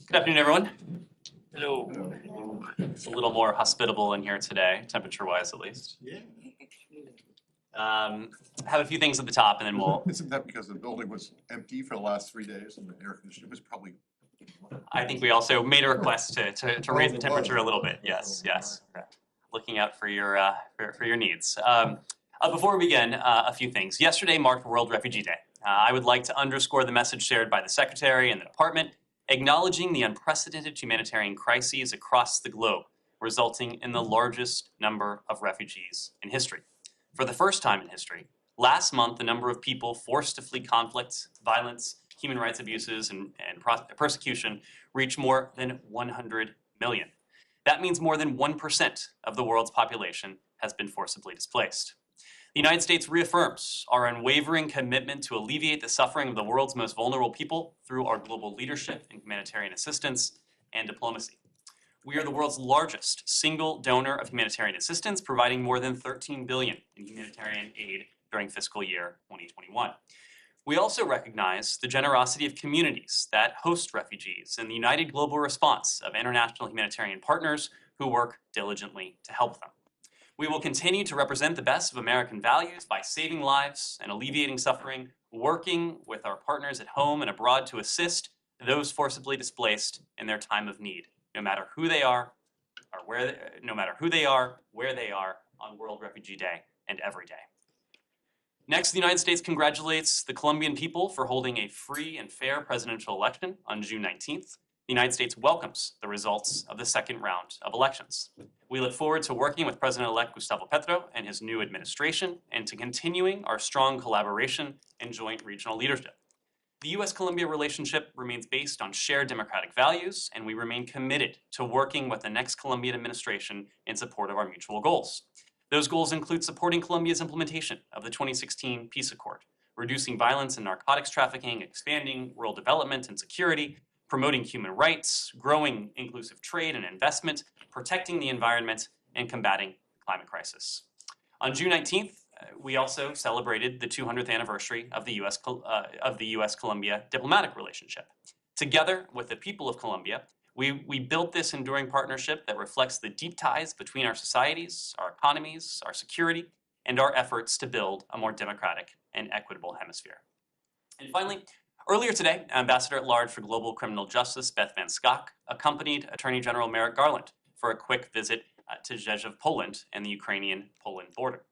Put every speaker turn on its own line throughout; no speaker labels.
Good afternoon, everyone.
Hello.
It's a little more hospitable in here today, temperature-wise at least.
Yeah.
Have a few things at the top, and then we'll.
Isn't that because the building was empty for the last 3 days and the air conditioning was probably?
I think we also made a request to raise the
it
temperature
was.
a little bit. Yes, yes. Looking out for your needs. Before we begin, a few things. Yesterday marked World Refugee Day. I would like to underscore the message shared by the Secretary and the Department, acknowledging the unprecedented humanitarian crises across the globe, resulting in the largest number of refugees in history. For the first time in history, last month the number of people forced to flee conflict, violence, human rights abuses, and persecution reached more than 100 million. That means more than 1% of the world's population has been forcibly displaced. The United States reaffirms our unwavering commitment to alleviate the suffering of the world's most vulnerable people through our global leadership in humanitarian assistance and diplomacy. We are the world's largest single donor of humanitarian assistance, providing more than $13 billion in humanitarian aid during fiscal year 2021. We also recognize the generosity of communities that host refugees and the united global response of international humanitarian partners who work diligently to help them. We will continue to represent the best of American values by saving lives and alleviating suffering, working with our partners at home and abroad to assist those forcibly displaced in their time of need, no matter who they are, or where they are on World Refugee Day and every day. Next, the United States congratulates the Colombian people for holding a free and fair presidential election on June 19th. The United States welcomes the results of the second round of elections. We look forward to working with President-elect Gustavo Petro and his new administration, and to continuing our strong collaboration and joint regional leadership. The U.S.-Colombia relationship remains based on shared democratic values, and we remain committed to working with the next Colombian administration in support of our mutual goals. Those goals include supporting Colombia's implementation of the 2016 Peace Accord, reducing violence and narcotics trafficking, expanding rural development and security, promoting human rights, growing inclusive trade and investment, protecting the environment, and combating the climate crisis. On June 19th, we also celebrated the 200th anniversary of the U.S.-Colombia diplomatic relationship. Together with the people of Colombia, we built this enduring partnership that reflects the deep ties between our societies, our economies, our security, and our efforts to build a more democratic and equitable hemisphere. And finally, earlier today, Ambassador-at-Large for Global Criminal Justice Beth Van Schaack accompanied Attorney General Merrick Garland for a quick visit to Rzeszów, Poland, and the Ukrainian-Poland border.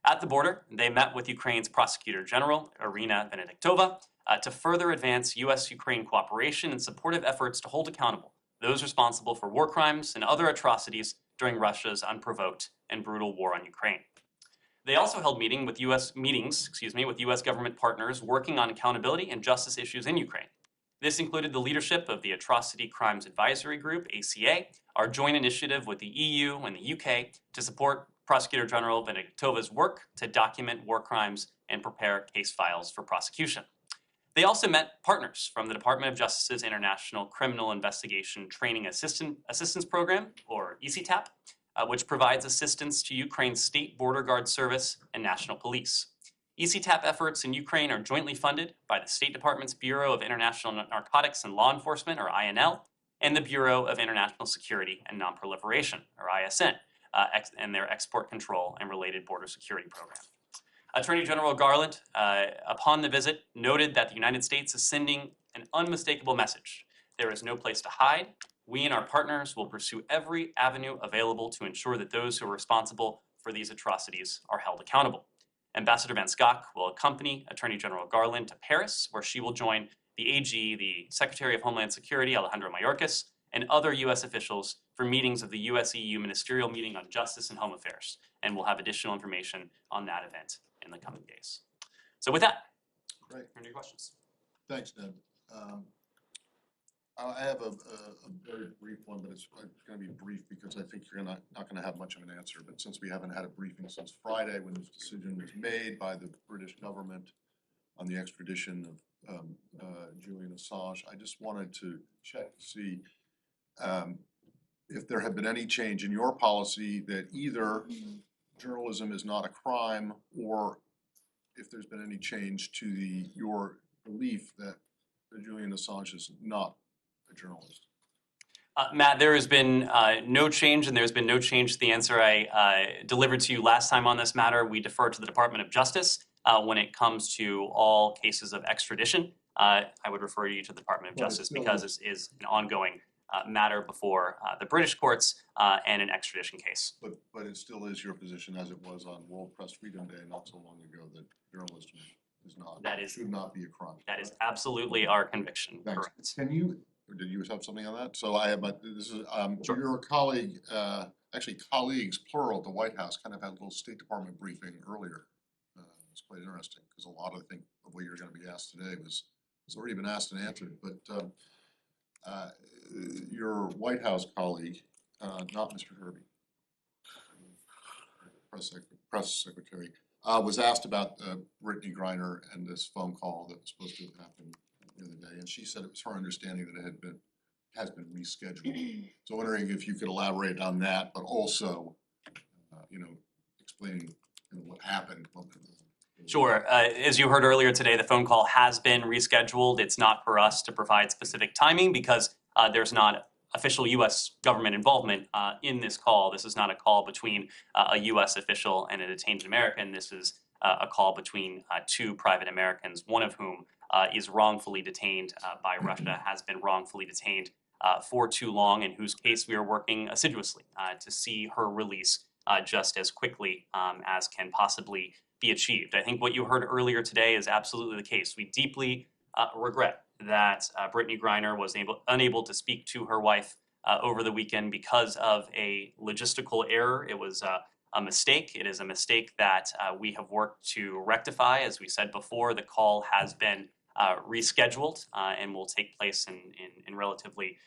At the border, they met with Ukraine's Prosecutor General, Irina Venediktova, to further advance U.S.-Ukraine cooperation and supportive efforts to hold accountable those responsible for war crimes and other atrocities during Russia's unprovoked and brutal war on Ukraine. They also held meetings with U.S. government partners working on accountability and justice issues in Ukraine. This included the leadership of the Atrocity Crimes Advisory Group, ACA, our joint initiative with the EU and the UK to support Prosecutor General Venediktova's work to document war crimes and prepare case files for prosecution. They also met partners from the Department of Justice's International Criminal Investigation Training Assistance Program, or ECTAP, which provides assistance to Ukraine's State Border Guard Service and National Police. ECTAP efforts in Ukraine are jointly funded by the State Department's Bureau of International Narcotics and Law Enforcement, or INL, and the Bureau of International Security and Nonproliferation, or ISN, and their export control and related border security program. Attorney General Garland, upon the visit, noted that the United States is sending an unmistakable message. There is no place to hide. We and our partners will pursue every avenue available to ensure that those who are responsible for these atrocities are held accountable. Ambassador Van Schaack will accompany Attorney General Garland to Paris, where she will join the AG, the Secretary of Homeland Security, Alejandro Mayorkas, and other U.S. officials for meetings of the U.S.-EU Ministerial Meeting on Justice and Home Affairs, and we'll have additional information on that event in the coming days. So with that,
Great.
Any questions?
Thanks, Ned. I have a very brief one, but it's going to be brief because I think you're not going to have much of an answer. But since we haven't had a briefing since Friday when this decision was made by the British government on the extradition of Julian Assange, I just wanted to check to see if there had been any change in your policy that either journalism is not a crime, or if there's been any change to your belief that Julian Assange is not a journalist.
Matt, there has been no change, and there's been no change to the answer I delivered to you last time on this matter. We defer to the Department of Justice when it comes to all cases of extradition. I would refer you to the Department of
But it
Justice
still
because this is an ongoing matter before the British courts and an extradition case.
But it still is your position, as it was on World Press Freedom Day not so long ago, that journalism should not be a crime.
That is absolutely our conviction.
Thanks.
Correct.
Can you, or did you have something on that? So I have, this is,
Sure.
your colleague, actually colleagues, plural, at the White House kind of had a little State Department briefing earlier. It's quite interesting, because a lot of, I think, of what you're gonna be asked today has already been asked and answered, but your White House colleague, not Mr. Herby, press secretary, was asked about Brittany Griner and this phone call that was supposed to have happened the other day, and she said it was her understanding that it has been rescheduled. So wondering if you could elaborate on that, but also, explaining what happened.
Sure. As you heard earlier today, the phone call has been rescheduled. It's not for us to provide specific timing because there's not official U.S. government involvement in this call. This is not a call between a U.S. official and a detained American. This is a call between two private Americans, one of whom is wrongfully detained by Russia, has been wrongfully detained for too long, in whose case we are working assiduously to see her release just as quickly as can possibly be achieved. I think what you heard earlier today is absolutely the case. We deeply regret that Brittany Griner was unable to speak to her wife over the weekend because of a logistical error. It was a mistake. It is a mistake that we have worked to rectify. As we said before, the call has been rescheduled and will take place in relatively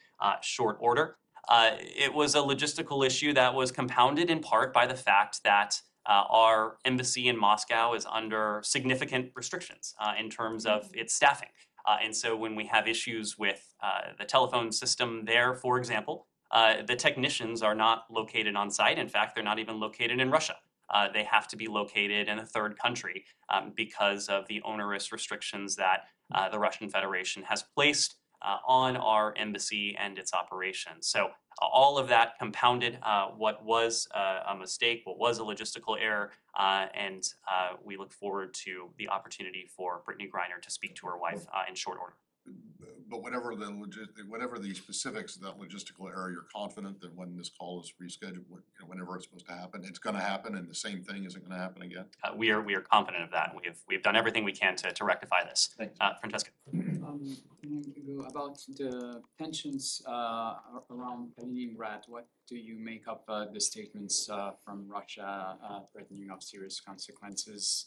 short order. It was a logistical issue that was compounded in part by the fact that our embassy in Moscow is under significant restrictions in terms of its staffing. And so when we have issues with the telephone system there, for example, the technicians are not located on site. In fact, they're not even located in Russia. They have to be located in a third country because of the onerous restrictions that the Russian Federation has placed on our embassy and its operations. So all of that compounded what was a mistake, what was a logistical error, and we look forward to the opportunity for Brittany Griner to speak to her wife in short order.
But whatever the specifics of that logistical error, you're confident that when this call is rescheduled, whenever it's supposed to happen, it's going to happen, and the same thing isn't going to happen again?
We are confident of that. We've done everything we can to rectify this. Francesca.
About the tensions around Kaliningrad, what do you make of the statements from Russia threatening of serious consequences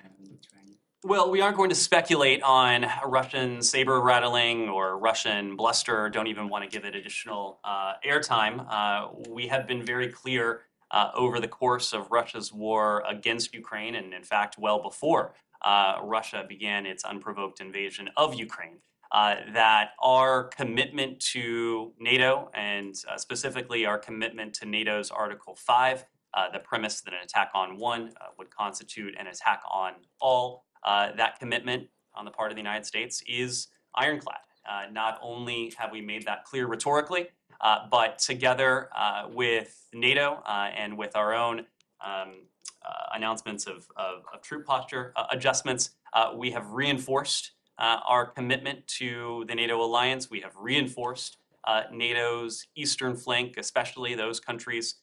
and Lithuania?
Well, we aren't going to speculate on Russian saber rattling or Russian bluster. Don't even want to give it additional airtime. We have been very clear over the course of Russia's war against Ukraine, and in fact, well before Russia began its unprovoked invasion of Ukraine, that our commitment to NATO, and specifically our commitment to NATO's Article 5, the premise that an attack on one would constitute an attack on all, that commitment on the part of the United States is ironclad. Not only have we made that clear rhetorically, but together with NATO and with our own announcements of troop posture adjustments, we have reinforced our commitment to the NATO alliance. We have reinforced NATO's eastern flank, especially those countries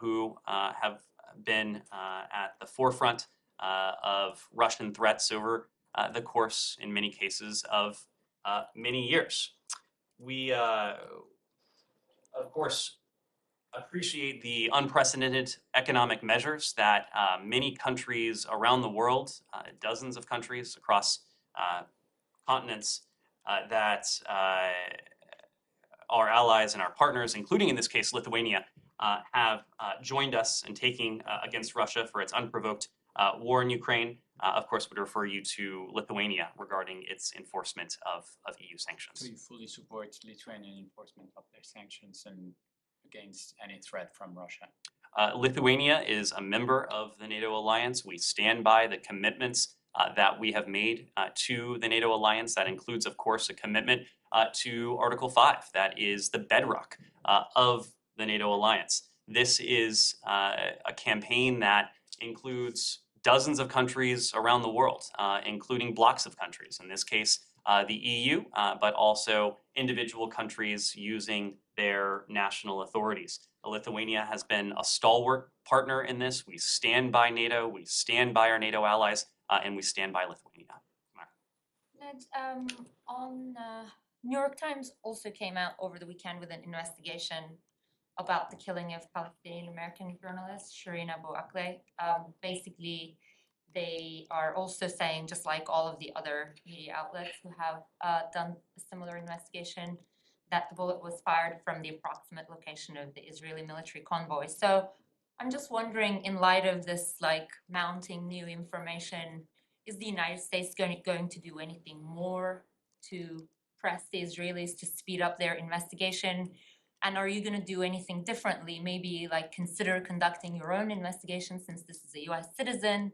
who have been at the forefront of Russian threats over the course, in many cases, of many years. We, of course, appreciate the unprecedented economic measures that many countries around the world, dozens of countries across continents that our allies and our partners, including in this case Lithuania, have joined us in taking against Russia for its unprovoked war in Ukraine. Of course, would refer you to Lithuania regarding its enforcement of EU sanctions.
So you fully support Lithuanian enforcement of their sanctions and against any threat from Russia?
Lithuania is a member of the NATO alliance. We stand by the commitments that we have made to the NATO alliance. That includes, of course, a commitment to Article 5. That is the bedrock of the NATO alliance. This is a campaign that includes dozens of countries around the world, including blocks of countries. In this case, the EU, but also individual countries using their national authorities. Lithuania has been a stalwart partner in this. We stand by NATO, we stand by our NATO allies, and we stand by Lithuania.
Ned, New York Times also came out over the weekend with an investigation about the killing of Palestinian-American journalist Shireen Abu Akleh. Basically, they are also saying, just like all of the other media outlets who have done a similar investigation, that the bullet was fired from the approximate location of the Israeli military convoy. So I'm just wondering, in light of this mounting new information, is the United States going to do anything more to press the Israelis to speed up their investigation? And are you going to do anything differently? Maybe consider conducting your own investigation, since this is a US citizen?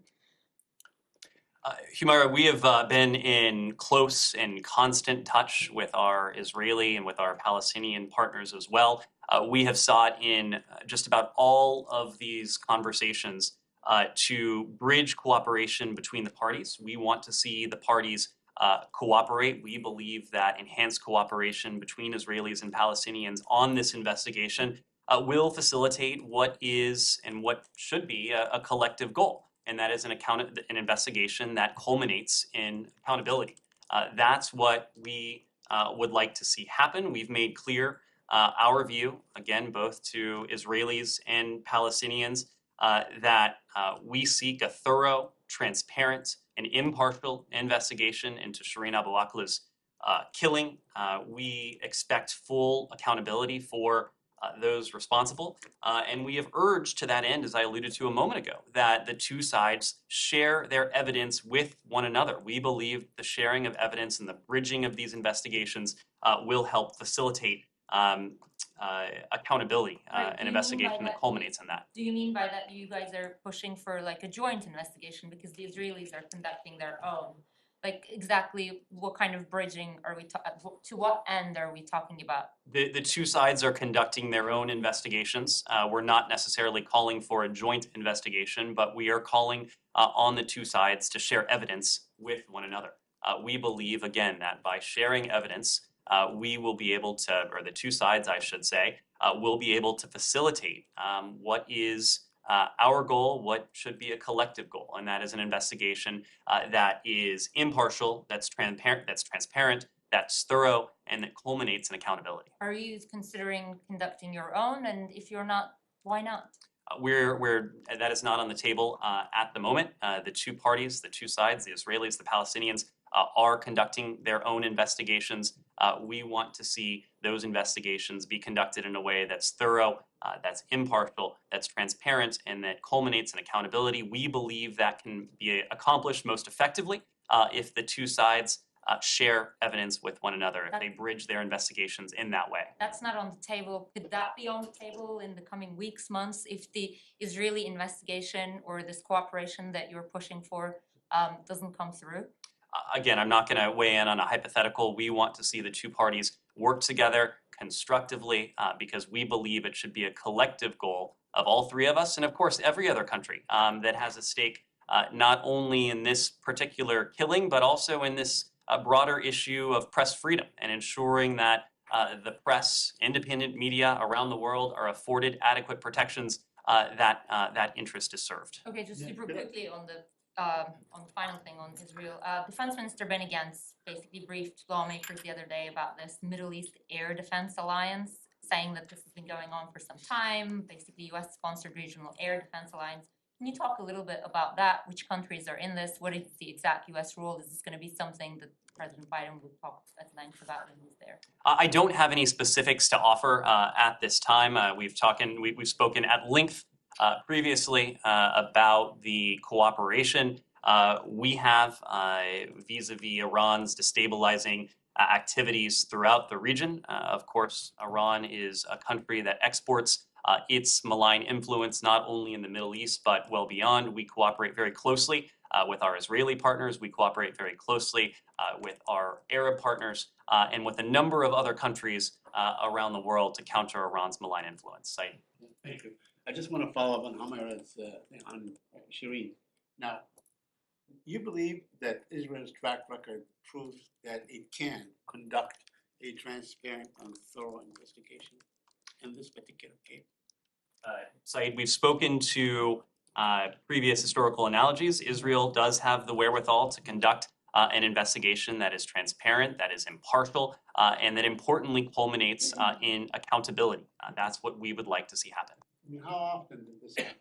Humaira, we have been in close and constant touch with our Israeli and with our Palestinian partners as well. We have sought in just about all of these conversations to bridge cooperation between the parties. We want to see the parties cooperate. We believe that enhanced cooperation between Israelis and Palestinians on this investigation will facilitate what is and what should be a collective goal. And that is an investigation that culminates in accountability. That's what we would like to see happen. We've made clear our view, again, both to Israelis and Palestinians, that we seek a thorough, transparent, and impartial investigation into Shireen Abu Akleh's killing. We expect full accountability for those responsible. And we have urged to that end, as I alluded to a moment ago, that the two sides share their evidence with one another. We believe the sharing of evidence and the bridging of these investigations will help facilitate accountability, an investigation that culminates in that.
Do you mean by that you guys are pushing for a joint investigation because the Israelis are conducting their own? Exactly what kind of bridging are we to what end are we talking about?
The two sides are conducting their own investigations. We're not necessarily calling for a joint investigation, but we are calling on the two sides to share evidence with one another. We believe, again, that by sharing evidence, we will be able to, or the two sides, I should say, will be able to facilitate what is our goal, what should be a collective goal, and that is an investigation that is impartial, that's transparent, that's thorough, and that culminates in accountability.
Are you considering conducting your own? And if you're not, why not?
That is not on the table at the moment. The two parties, the two sides, the Israelis, the Palestinians, are conducting their own investigations. We want to see those investigations be conducted in a way that's thorough, that's impartial, that's transparent, and that culminates in accountability. We believe that can be accomplished most effectively if the two sides share evidence with one another, if they bridge their investigations in that way.
That's not on the table. Could that be on the table in the coming weeks, months, if the Israeli investigation or this cooperation that you're pushing for doesn't come through?
Again, I'm not going to weigh in on a hypothetical. We want to see the two parties work together constructively because we believe it should be a collective goal of all three of us, and of course every other country that has a stake not only in this particular killing, but also in this broader issue of press freedom and ensuring that the press, independent media around the world are afforded adequate protections, that interest is served.
Okay, just super quickly on the final thing on Israel. Defense Minister Benny Gantz basically briefed lawmakers the other day about this Middle East Air Defense Alliance, saying that this has been going on for some time, basically US-sponsored regional air defense alliance. Can you talk a little bit about that? Which countries are in this? What is the exact US role? Is this going to be something that President Biden would talk at length about when he's there?
I don't have any specifics to offer at this time. We've spoken at length previously about the cooperation we have vis-a-vis Iran's destabilizing activities throughout the region. Of course, Iran is a country that exports its malign influence not only in the Middle East, but well beyond. We cooperate very closely with our Israeli partners. We cooperate very closely with our Arab partners and with a number of other countries around the world to counter Iran's malign influence. Saeed.
Thank you. I just want to follow up on Amira's thing on Shireen. Now, you believe that Israel's track record proves that it can conduct a transparent and thorough investigation in this particular case?
Saeed, we've spoken to previous historical analogies. Israel does have the wherewithal to conduct an investigation that is transparent, that is impartial, and that importantly culminates in accountability. That's what we would like to see happen.
I mean, how often did this happen?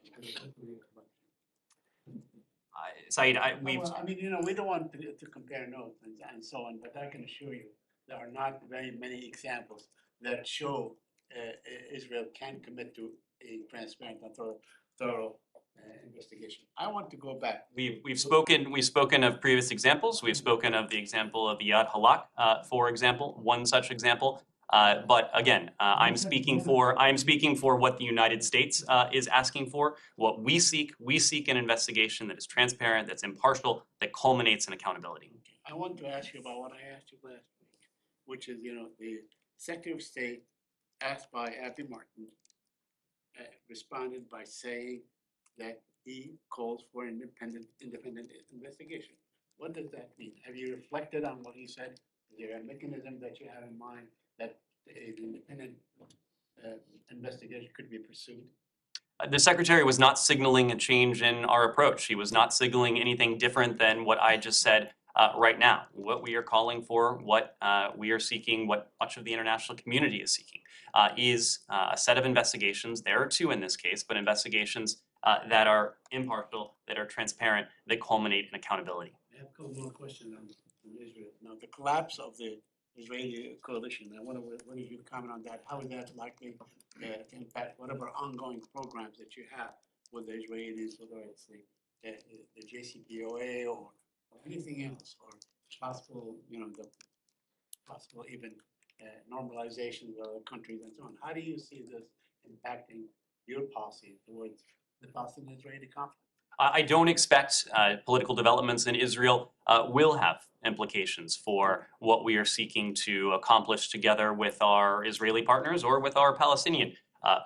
Saeed,
Well, I mean, you know, we don't want to compare notes and so on, but I can assure you there are not very many examples that show Israel can commit to a transparent and thorough investigation. I want to go back.
We've spoken of previous examples. We've spoken of the example of Iyad Halak, for example, one such example. But again, I'm speaking for what the United States is asking for. What we seek an investigation that is transparent, that's impartial, that culminates in accountability.
I want to ask you about what I asked you last week, which is, you know, the Secretary of State, asked by Abby Martin, responded by saying that he calls for an independent investigation. What does that mean? Have you reflected on what he said? Is there a mechanism that you have in mind that an independent investigation could be pursued?
The Secretary was not signaling a change in our approach. He was not signaling anything different than what I just said right now. What we are calling for, what we are seeking, what much of the international community is seeking, is a set of investigations. There are two in this case, but investigations that are impartial, that are transparent, that culminate in accountability.
I have a couple more questions on Israel. Now, the collapse of the Israeli coalition, what did you comment on that? How is that likely to impact whatever ongoing programs that you have with the Israelis, whether it's the JCPOA or anything else, or possible, you know, the possible even normalization of other countries and so on? How do you see this impacting your policy towards the Palestinian-Israeli conflict?
I don't expect political developments in Israel will have implications for what we are seeking to accomplish together with our Israeli partners or with our Palestinian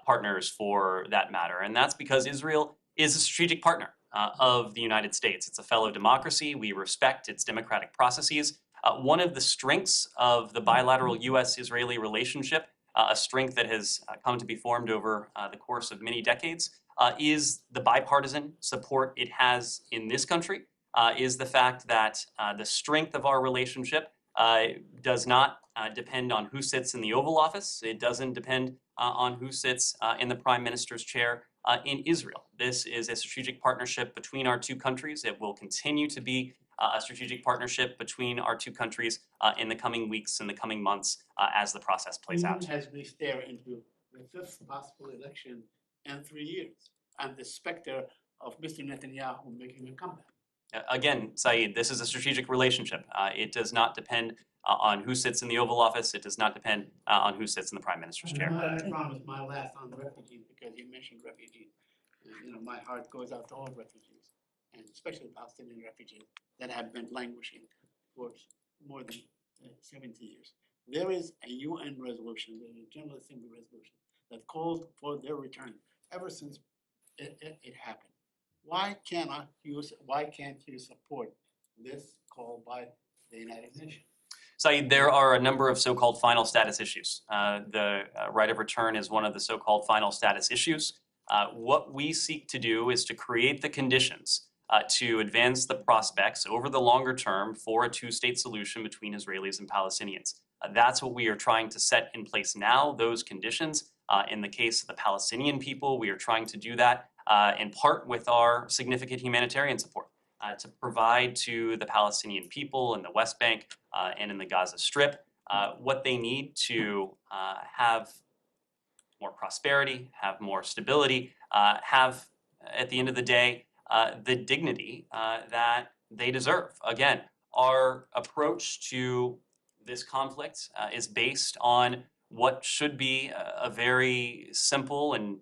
partners for that matter. And that's because Israel is a strategic partner of the United States. It's a fellow democracy. We respect its democratic processes. One of the strengths of the bilateral U.S.-Israeli relationship, a strength that has come to be formed over the course of many decades, is the bipartisan support it has in this country, is the fact that the strength of our relationship does not depend on who sits in the Oval Office. It doesn't depend on who sits in the Prime Minister's chair in Israel. This is a strategic partnership between our two countries. It will continue to be a strategic partnership between our two countries in the coming weeks and the coming months as the process plays out.
As we stare into the fifth possible election in 3 years, and the specter of Mr. Netanyahu making a comeback.
Again, Saeed, this is a strategic relationship. It does not depend on who sits in the Oval Office. It does not depend on who sits in the Prime Minister's chair.
I promise my last on refugees, because you mentioned refugees. You know, my heart goes out to all refugees, and especially Palestinian refugees that have been languishing for more than 70 years. There is a UN resolution, the General Assembly resolution, that called for their return ever since it happened. Why can't you support this call by the United Nations?
Saeed, there are a number of so-called final status issues. The right of return is one of the so-called final status issues. What we seek to do is to create the conditions to advance the prospects over the longer term for a two-state solution between Israelis and Palestinians. That's what we are trying to set in place now, those conditions. In the case of the Palestinian people, we are trying to do that in part with our significant humanitarian support to provide to the Palestinian people in the West Bank and in the Gaza Strip what they need to have more prosperity, have more stability, have, at the end of the day, the dignity that they deserve. Again, our approach to this conflict is based on what should be a very simple and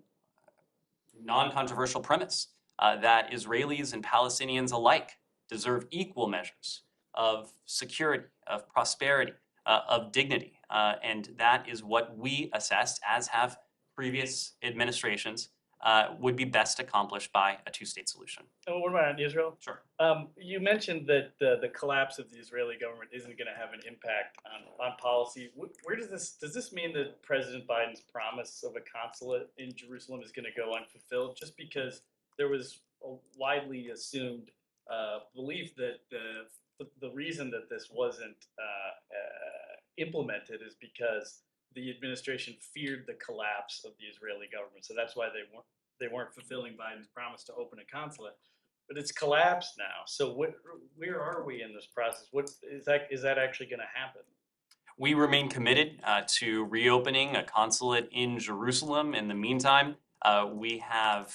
non-controversial premise that Israelis and Palestinians alike deserve equal measures of security, of prosperity, of dignity. And that is what we assessed, as have previous administrations, would be best accomplished by a two-state solution.
And what about Israel?
Sure.
You mentioned that the collapse of the Israeli government isn't going to have an impact on policy. Where does this mean that President Biden's promise of a consulate in Jerusalem is going to go unfulfilled? Just because there was a widely assumed belief that the reason that this wasn't implemented is because the administration feared the collapse of the Israeli government. So that's why they weren't fulfilling Biden's promise to open a consulate. But it's collapsed now. So where are we in this process? Is that actually going to happen?
We remain committed to reopening a consulate in Jerusalem. In the meantime, we have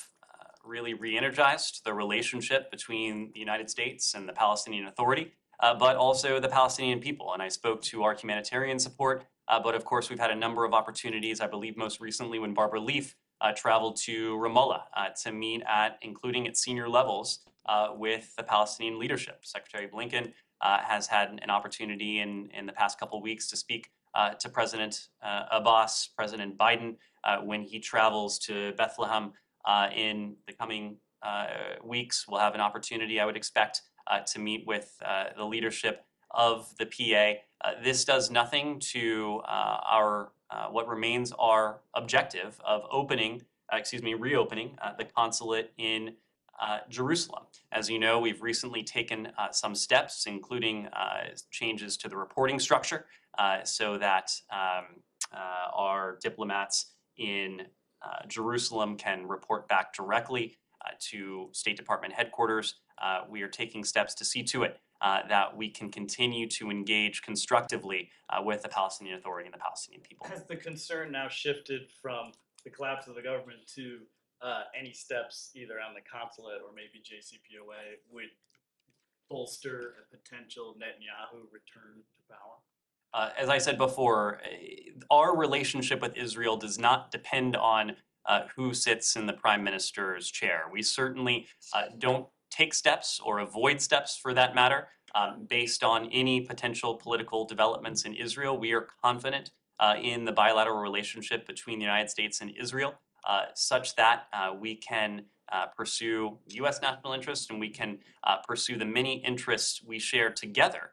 really re-energized the relationship between the United States and the Palestinian Authority, but also the Palestinian people. And I spoke to our humanitarian support, but of course we've had a number of opportunities, I believe most recently when Barbara Leaf traveled to Ramallah to meet including at senior levels, with the Palestinian leadership. Secretary Blinken has had an opportunity in the past couple of weeks to speak to President Abbas, President Biden, when he travels to Bethlehem in the coming weeks. We'll have an opportunity, I would expect, to meet with the leadership of the PA. This does nothing to what remains our objective of reopening the consulate in Jerusalem. As you know, we've recently taken some steps, including changes to the reporting structure, so that our diplomats in Jerusalem can report back directly to State Department headquarters. We are taking steps to see to it that we can continue to engage constructively with the Palestinian Authority and the Palestinian people.
Has the concern now shifted from the collapse of the government to any steps either on the consulate or maybe JCPOA would bolster a potential Netanyahu return to power?
As I said before, our relationship with Israel does not depend on who sits in the prime minister's chair. We certainly don't take steps or avoid steps, for that matter, based on any potential political developments in Israel. We are confident in the bilateral relationship between the United States and Israel, such that we can pursue U.S. national interests and we can pursue the many interests we share together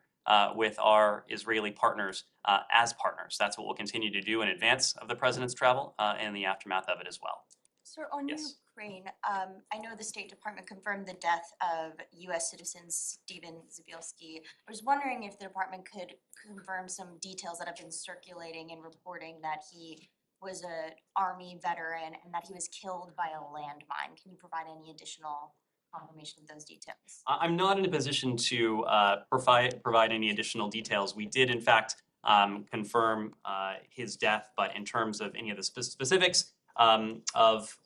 with our Israeli partners as partners. That's what we'll continue to do in advance of the president's travel and the aftermath of it as well.
Sir, on
Yes.
Ukraine, I know the State Department confirmed the death of U.S. citizen Stephen Zabielski. I was wondering if the department could confirm some details that have been circulating and reporting that he was an Army veteran and that he was killed by a landmine. Can you provide any additional confirmation of those details?
I'm not in a position to provide any additional details. We did, in fact, confirm his death, but in terms of any of the specifics of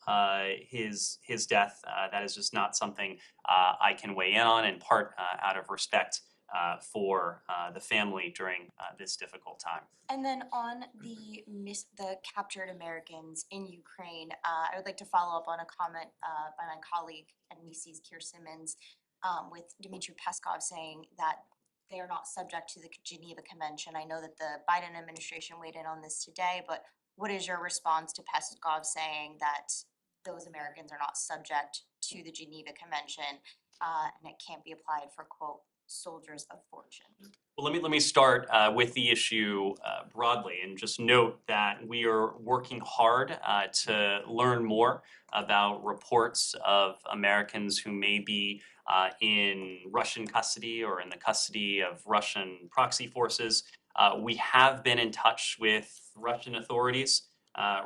his death, that is just not something I can weigh in on, in part out of respect for the family during this difficult time.
And then on the captured Americans in Ukraine, I would like to follow up on a comment by my colleague NBC's Keir Simmons with Dmitry Peskov saying that they are not subject to the Geneva Convention. I know that the Biden administration weighed in on this today, but what is your response to Peskov saying that those Americans are not subject to the Geneva Convention and it can't be applied for, quote, soldiers of fortune?
Well, let me start with the issue broadly and just note that we are working hard to learn more about reports of Americans who may be in Russian custody or in the custody of Russian proxy forces. We have been in touch with Russian authorities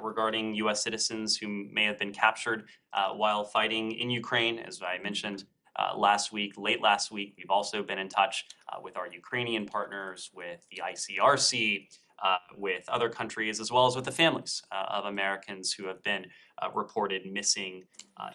regarding U.S. citizens who may have been captured while fighting in Ukraine. As I mentioned late last week, we've also been in touch with our Ukrainian partners, with the ICRC, with other countries, as well as with the families of Americans who have been reported missing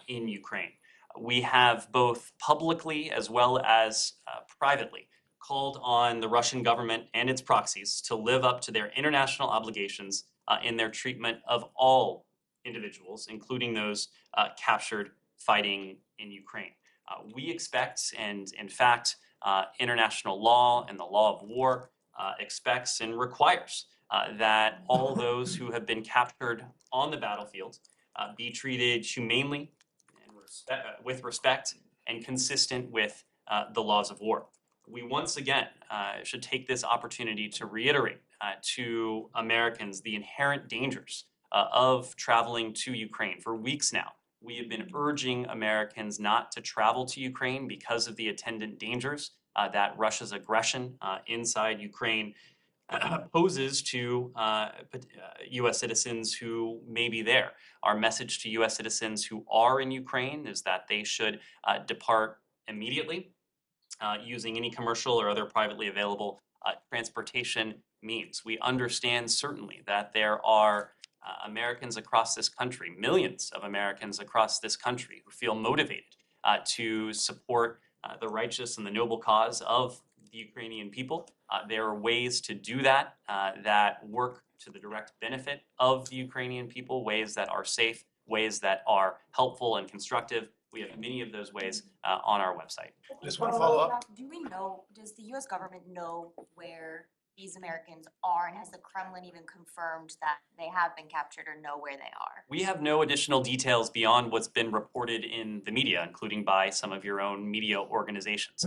in Ukraine. We have both publicly as well as privately called on the Russian government and its proxies to live up to their international obligations in their treatment of all individuals, including those captured fighting in Ukraine. We expect, and in fact, international law and the law of war expects and requires that all those who have been captured on the battlefield be treated humanely and with respect and consistent with the laws of war. We once again should take this opportunity to reiterate to Americans the inherent dangers of traveling to Ukraine. For weeks now, we have been urging Americans not to travel to Ukraine because of the attendant dangers that Russia's aggression inside Ukraine poses to U.S. citizens who may be there. Our message to U.S. citizens who are in Ukraine is that they should depart immediately using any commercial or other privately available transportation means. We understand certainly that there are Americans across this country, millions of Americans across this country, who feel motivated to support the righteous and the noble cause of the Ukrainian people. There are ways to do that that work to the direct benefit of the Ukrainian people, ways that are safe, ways that are helpful and constructive. We have many of those ways on our website.
Just one follow-up.
Do we know, does the US government know where these Americans are, and has the Kremlin even confirmed that they have been captured or know where they are?
We have no additional details beyond what's been reported in the media, including by some of your own media organizations.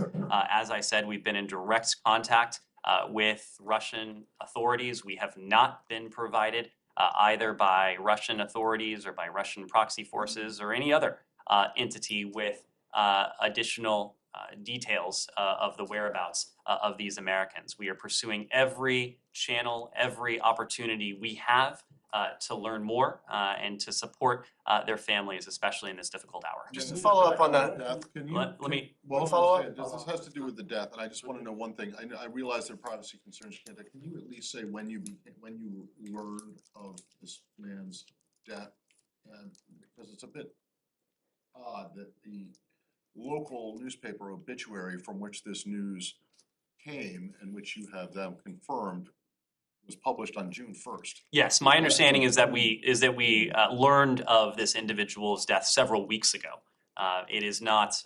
As I said, we've been in direct contact with Russian authorities. We have not been provided either by Russian authorities or by Russian proxy forces or any other entity with additional details of the whereabouts of these Americans. We are pursuing every channel, every opportunity we have to learn more and to support their families, especially in this difficult hour.
Just to follow up on that. Can you,
Let me.
well,
follow up.
this has to do with the death, and I just want to know one thing. I realize there are privacy concerns. Can you at least say when you learned of this man's death? And because it's a bit odd that the local newspaper obituary from which this news came, and which you have them confirmed, was published on June 1st.
Yes, my understanding is that we learned of this individual's death several weeks ago. It is not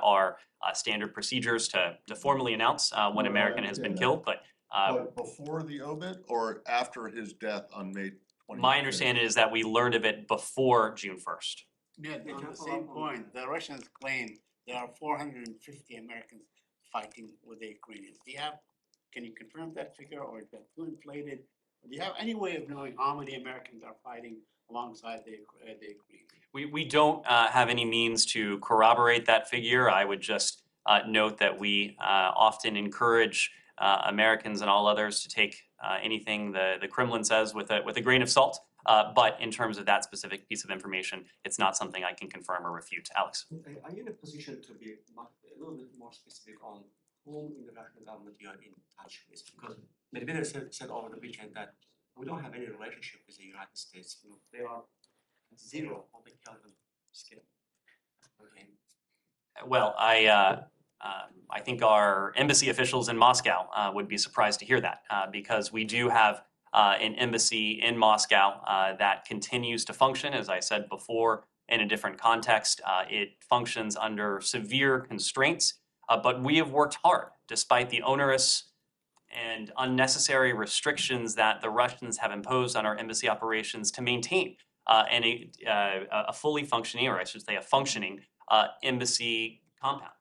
our standard procedures to formally announce when an American has been killed, but
But before the obit or after his death on May 25th?
my understanding is that we learned of it before June 1st.
Yeah, on the same point, the Russians claim there are 450 Americans fighting with the Ukrainians. Can you confirm that figure, or is that too inflated? Do you have any way of knowing how many Americans are fighting alongside the Ukrainians?
We don't have any means to corroborate that figure. I would just note that we often encourage Americans and all others to take anything the Kremlin says with a grain of salt. But in terms of that specific piece of information, it's not something I can confirm or refute. Alex?
Are you in a position to be a little bit more specific on whom in the Russian government you are in touch with? Because Medvedev said over the weekend that we don't have any relationship with the United States. You know, they are zero on the Kelvin scale. Okay.
Well, I think our embassy officials in Moscow would be surprised to hear that because we do have an embassy in Moscow that continues to function, as I said before, in a different context. It functions under severe constraints, but we have worked hard, despite the onerous and unnecessary restrictions that the Russians have imposed on our embassy operations, to maintain a fully functioning, or I should say a functioning, embassy compound.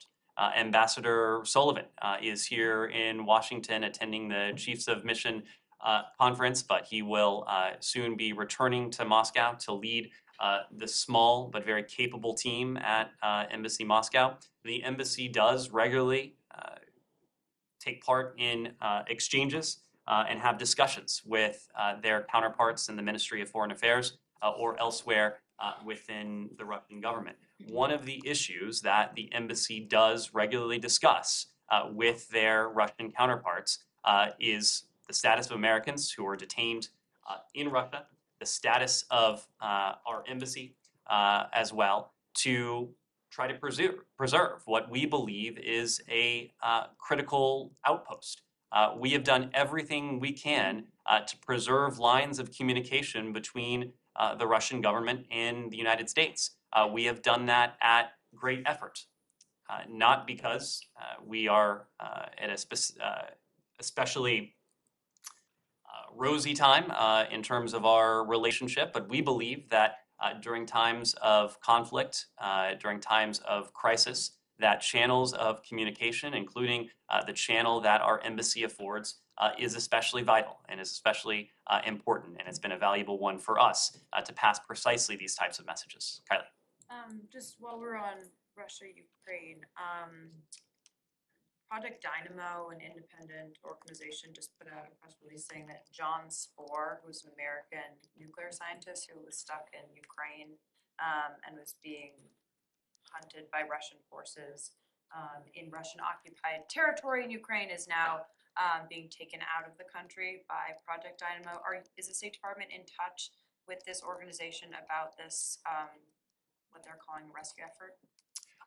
Ambassador Sullivan is here in Washington attending the Chiefs of Mission conference, but he will soon be returning to Moscow to lead the small but very capable team at Embassy Moscow. The embassy does regularly take part in exchanges and have discussions with their counterparts in the Ministry of Foreign Affairs or elsewhere within the Russian government. One of the issues that the embassy does regularly discuss with their Russian counterparts is the status of Americans who are detained in Russia, the status of our embassy as well, to try to preserve what we believe is a critical outpost. We have done everything we can to preserve lines of communication between the Russian government and the United States. We have done that at great effort. Not because we are at a especially rosy time in terms of our relationship, but we believe that during times of conflict, during times of crisis, that channels of communication, including the channel that our embassy affords, is especially vital and is especially important. And it's been a valuable one for us to pass precisely these types of messages. Kylie.
Just while we're on Russia, Ukraine, Project Dynamo, an independent organization, just put out a press release saying that John Spohr, who's an American nuclear scientist who was stuck in Ukraine and was being hunted by Russian forces in Russian-occupied territory in Ukraine, is now being taken out of the country by Project Dynamo. Is the State Department in touch with this organization about this, what they're calling a rescue effort?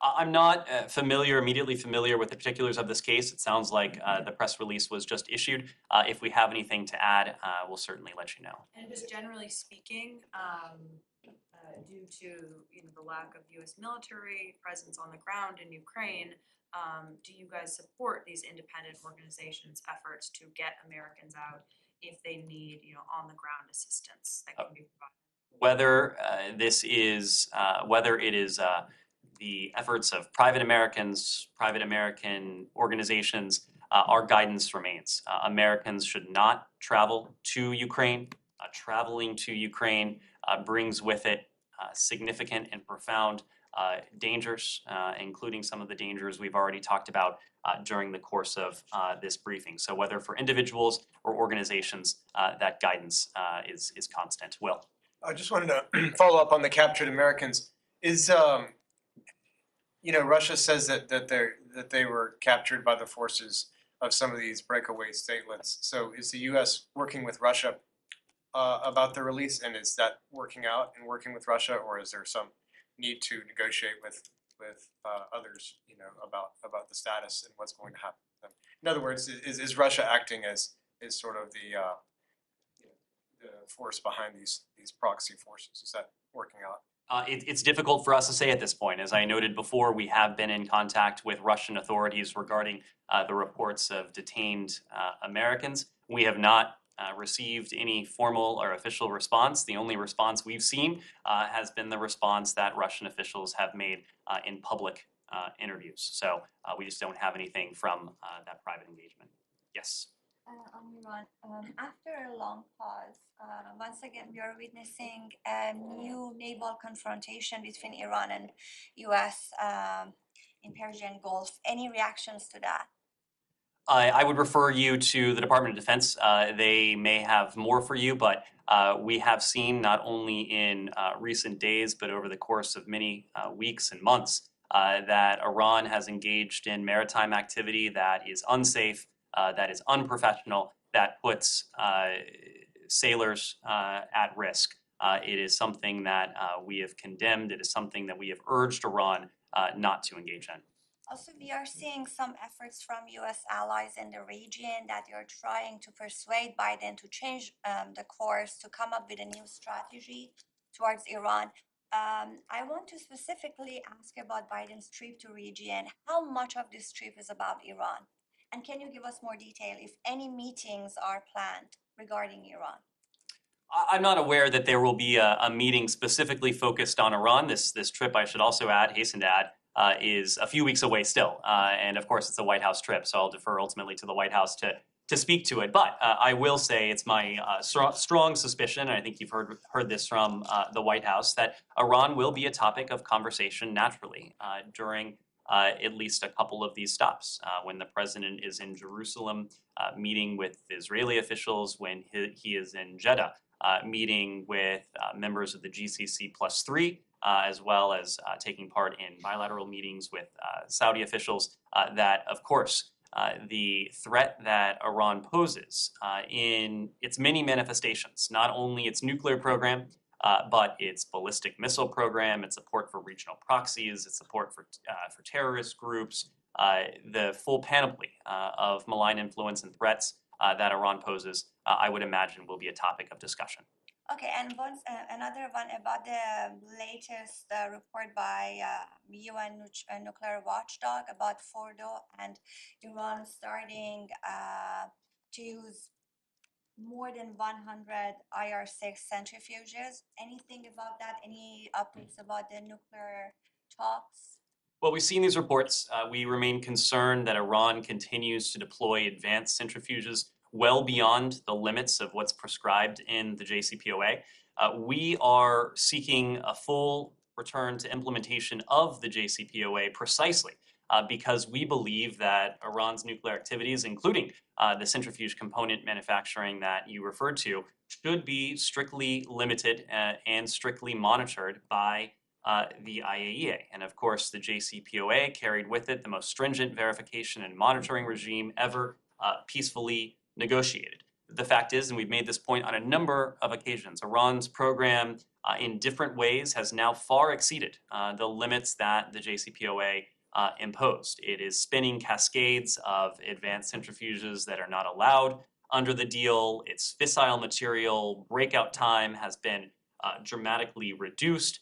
I'm not immediately familiar with the particulars of this case. It sounds like the press release was just issued. If we have anything to add, we'll certainly let you know.
And just generally speaking, due to the lack of U.S. military presence on the ground in Ukraine, do you guys support these independent organizations' efforts to get Americans out if they need on the ground assistance that can be provided?
Whether it is the efforts of private American organizations, our guidance remains. Americans should not travel to Ukraine. Traveling to Ukraine brings with it significant and profound dangers, including some of the dangers we've already talked about during the course of this briefing. So whether for individuals or organizations, that guidance is constant. Will.
I just wanted to follow up on the captured Americans. Is Russia says that they were captured by the forces of some of these breakaway statelets. So is the U.S. working with Russia about the release, and is that working out and working with Russia, or is there some need to negotiate with others, about the status and what's going to happen to them? In other words, is Russia acting as sort of the force behind these proxy forces? Is that working out?
It's difficult for us to say at this point. As I noted before, we have been in contact with Russian authorities regarding the reports of detained Americans. We have not received any formal or official response. The only response we've seen has been the response that Russian officials have made in public interviews. So we just don't have anything from that private engagement. Yes.
On Iran, after a long pause, once again we are witnessing a new naval confrontation between Iran and U.S. In Persian Gulf. Any reactions to that?
I would refer you to the Department of Defense. They may have more for you, but we have seen not only in recent days, but over the course of many weeks and months, that Iran has engaged in maritime activity that is unsafe, that is unprofessional, that puts sailors at risk. It is something that we have condemned. It is something that we have urged Iran not to engage in.
Also, we are seeing some efforts from U.S. allies in the region that they are trying to persuade Biden to change the course, to come up with a new strategy towards Iran. I want to specifically ask about Biden's trip to region. How much of this trip is about Iran? And can you give us more detail if any meetings are planned regarding Iran?
I'm not aware that there will be a meeting specifically focused on Iran. This trip, I should also hasten to add, is a few weeks away still. And of course, it's a White House trip, so I'll defer ultimately to the White House to speak to it. But I will say it's my strong suspicion, and I think you've heard this from the White House, that Iran will be a topic of conversation naturally during at least a couple of these stops. When the president is in Jerusalem meeting with Israeli officials, when he is in Jeddah meeting with members of the GCC+3, as well as taking part in bilateral meetings with Saudi officials, that, of course, the threat that Iran poses in its many manifestations, not only its nuclear program, but its ballistic missile program, its support for regional proxies, its support for terrorist groups, the full panoply of malign influence and threats that Iran poses, I would imagine will be a topic of discussion.
Okay, and another one about the latest report by UN Nuclear Watchdog about Fordo and Iran starting to use more than 100 IR-6 centrifuges. Anything about that? Any updates about the nuclear talks?
Well, we've seen these reports. We remain concerned that Iran continues to deploy advanced centrifuges well beyond the limits of what's prescribed in the JCPOA. We are seeking a full return to implementation of the JCPOA precisely because we believe that Iran's nuclear activities, including the centrifuge component manufacturing that you referred to, should be strictly limited and strictly monitored by the IAEA. And of course, the JCPOA carried with it the most stringent verification and monitoring regime ever peacefully negotiated. The fact is, and we've made this point on a number of occasions, Iran's program in different ways has now far exceeded the limits that the JCPOA imposed. It is spinning cascades of advanced centrifuges that are not allowed under the deal. Its fissile material breakout time has been dramatically reduced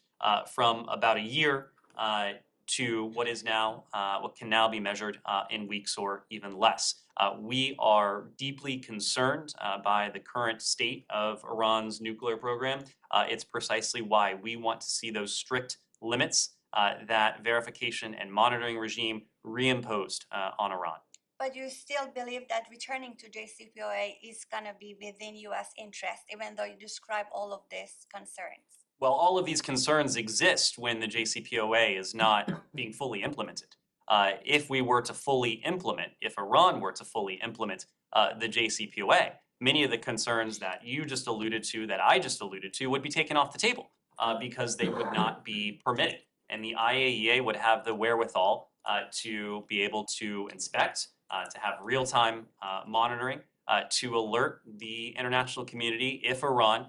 from about a year to what is now, what can now be measured in weeks or even less. We are deeply concerned by the current state of Iran's nuclear program. It's precisely why we want to see those strict limits, that verification and monitoring regime reimposed on Iran.
But you still believe that returning to JCPOA is gonna be within US interest, even though you describe all of these concerns?
Well, all of these concerns exist when the JCPOA is not being fully implemented. If we were to fully implement, if Iran were to fully implement the JCPOA, many of the concerns that you just alluded to, that I just alluded to, would be taken off the table because they would not be permitted. And the IAEA would have the wherewithal to be able to inspect, to have real-time monitoring, to alert the international community if Iran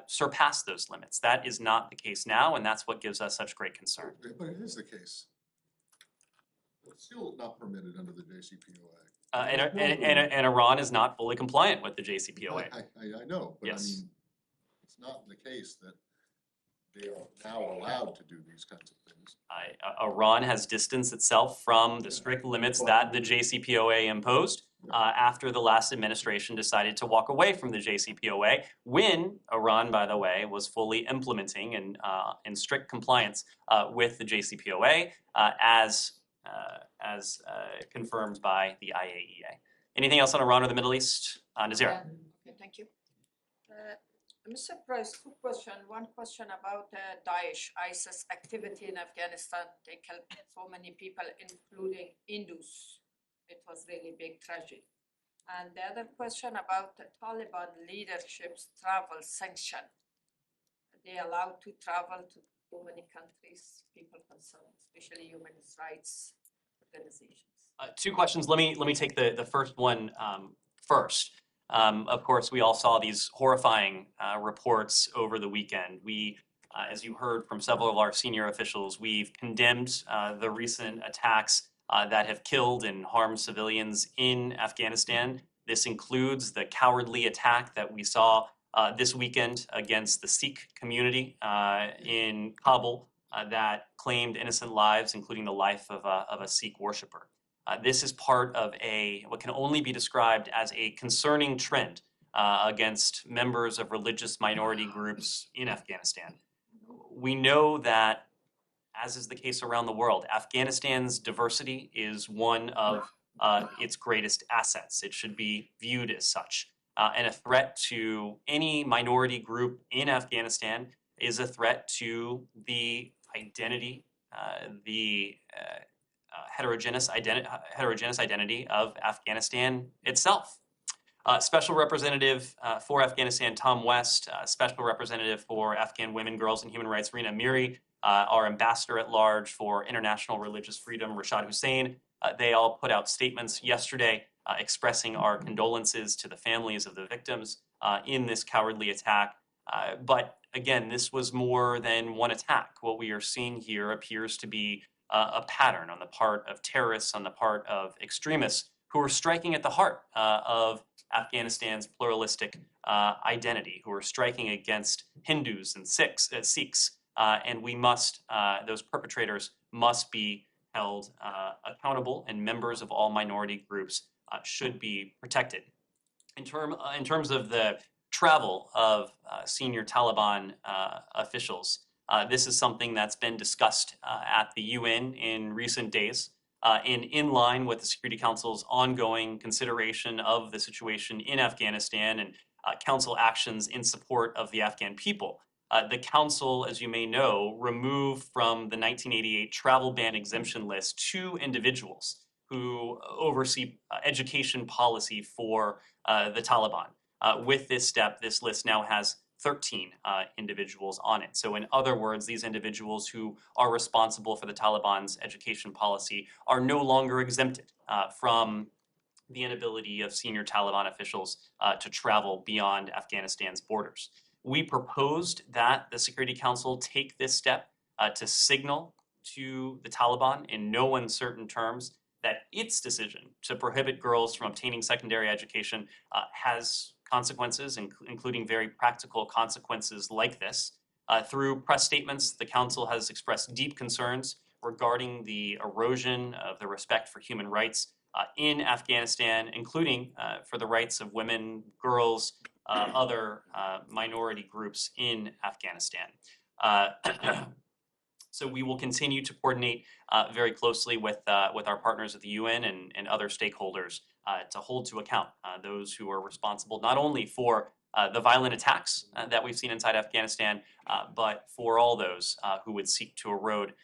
surpass those limits. That is not the case now, and that's what gives us such great concern.
But it is the case. It's still not permitted under the JCPOA.
And Iran is not fully compliant with the JCPOA.
I know, but I
Yes.
mean, it's not the case that they are now allowed to do these kinds of things.
Iran has distanced itself from the strict limits that the JCPOA imposed after the last administration decided to walk away from the JCPOA, when Iran, by the way, was fully implementing and in strict compliance with the JCPOA as confirmed by the IAEA. Anything else on Iran or the Middle East? Nazira.
Okay, thank you. Mr. Price, two questions. One question about Daesh, ISIS activity in Afghanistan. They killed so many people, including Hindus. It was really big tragedy. And the other question about the Taliban leadership's travel sanction. They allowed to travel to so many countries, people concerned, especially human rights organizations.
Two questions. Let me take the first one first. Of course, we all saw these horrifying reports over the weekend. We, as you heard from several of our senior officials, we've condemned the recent attacks that have killed and harmed civilians in Afghanistan. This includes the cowardly attack that we saw this weekend against the Sikh community in Kabul that claimed innocent lives, including the life of a Sikh worshiper. This is part of what can only be described as a concerning trend against members of religious minority groups in Afghanistan. We know that, as is the case around the world, Afghanistan's diversity is one of its greatest assets. It should be viewed as such. And a threat to any minority group in Afghanistan is a threat to the identity, the heterogeneous identity of Afghanistan itself. Special Representative for Afghanistan, Tom West, Special Representative for Afghan Women, Girls, and Human Rights, Rina Miri, our Ambassador at Large for International Religious Freedom, Rashad Hussain, they all put out statements yesterday expressing our condolences to the families of the victims in this cowardly attack. But again, this was more than one attack. What we are seeing here appears to be a pattern on the part of terrorists, on the part of extremists, who are striking at the heart of Afghanistan's pluralistic identity, who are striking against Hindus and Sikhs, and we must, those perpetrators must be held accountable, and members of all minority groups should be protected. In terms of the travel of senior Taliban officials, this is something that's been discussed at the UN in recent days, and in line with the Security Council's ongoing consideration of the situation in Afghanistan and Council actions in support of the Afghan people. The Council, as you may know, removed from the 1988 travel ban exemption list 2 individuals who oversee education policy for the Taliban. With this step, this list now has 13 individuals on it. So in other words, these individuals who are responsible for the Taliban's education policy are no longer exempted from the inability of senior Taliban officials to travel beyond Afghanistan's borders. We proposed that the Security Council take this step to signal to the Taliban in no uncertain terms that its decision to prohibit girls from obtaining secondary education has consequences, including very practical consequences like this. Through press statements, the Council has expressed deep concerns regarding the erosion of the respect for human rights in Afghanistan, including for the rights of women, girls, other minority groups in Afghanistan. So we will continue to coordinate very closely with our partners at the UN and other stakeholders to hold to account those who are responsible not only for the violent attacks that we've seen inside Afghanistan, but for all those who would seek to erode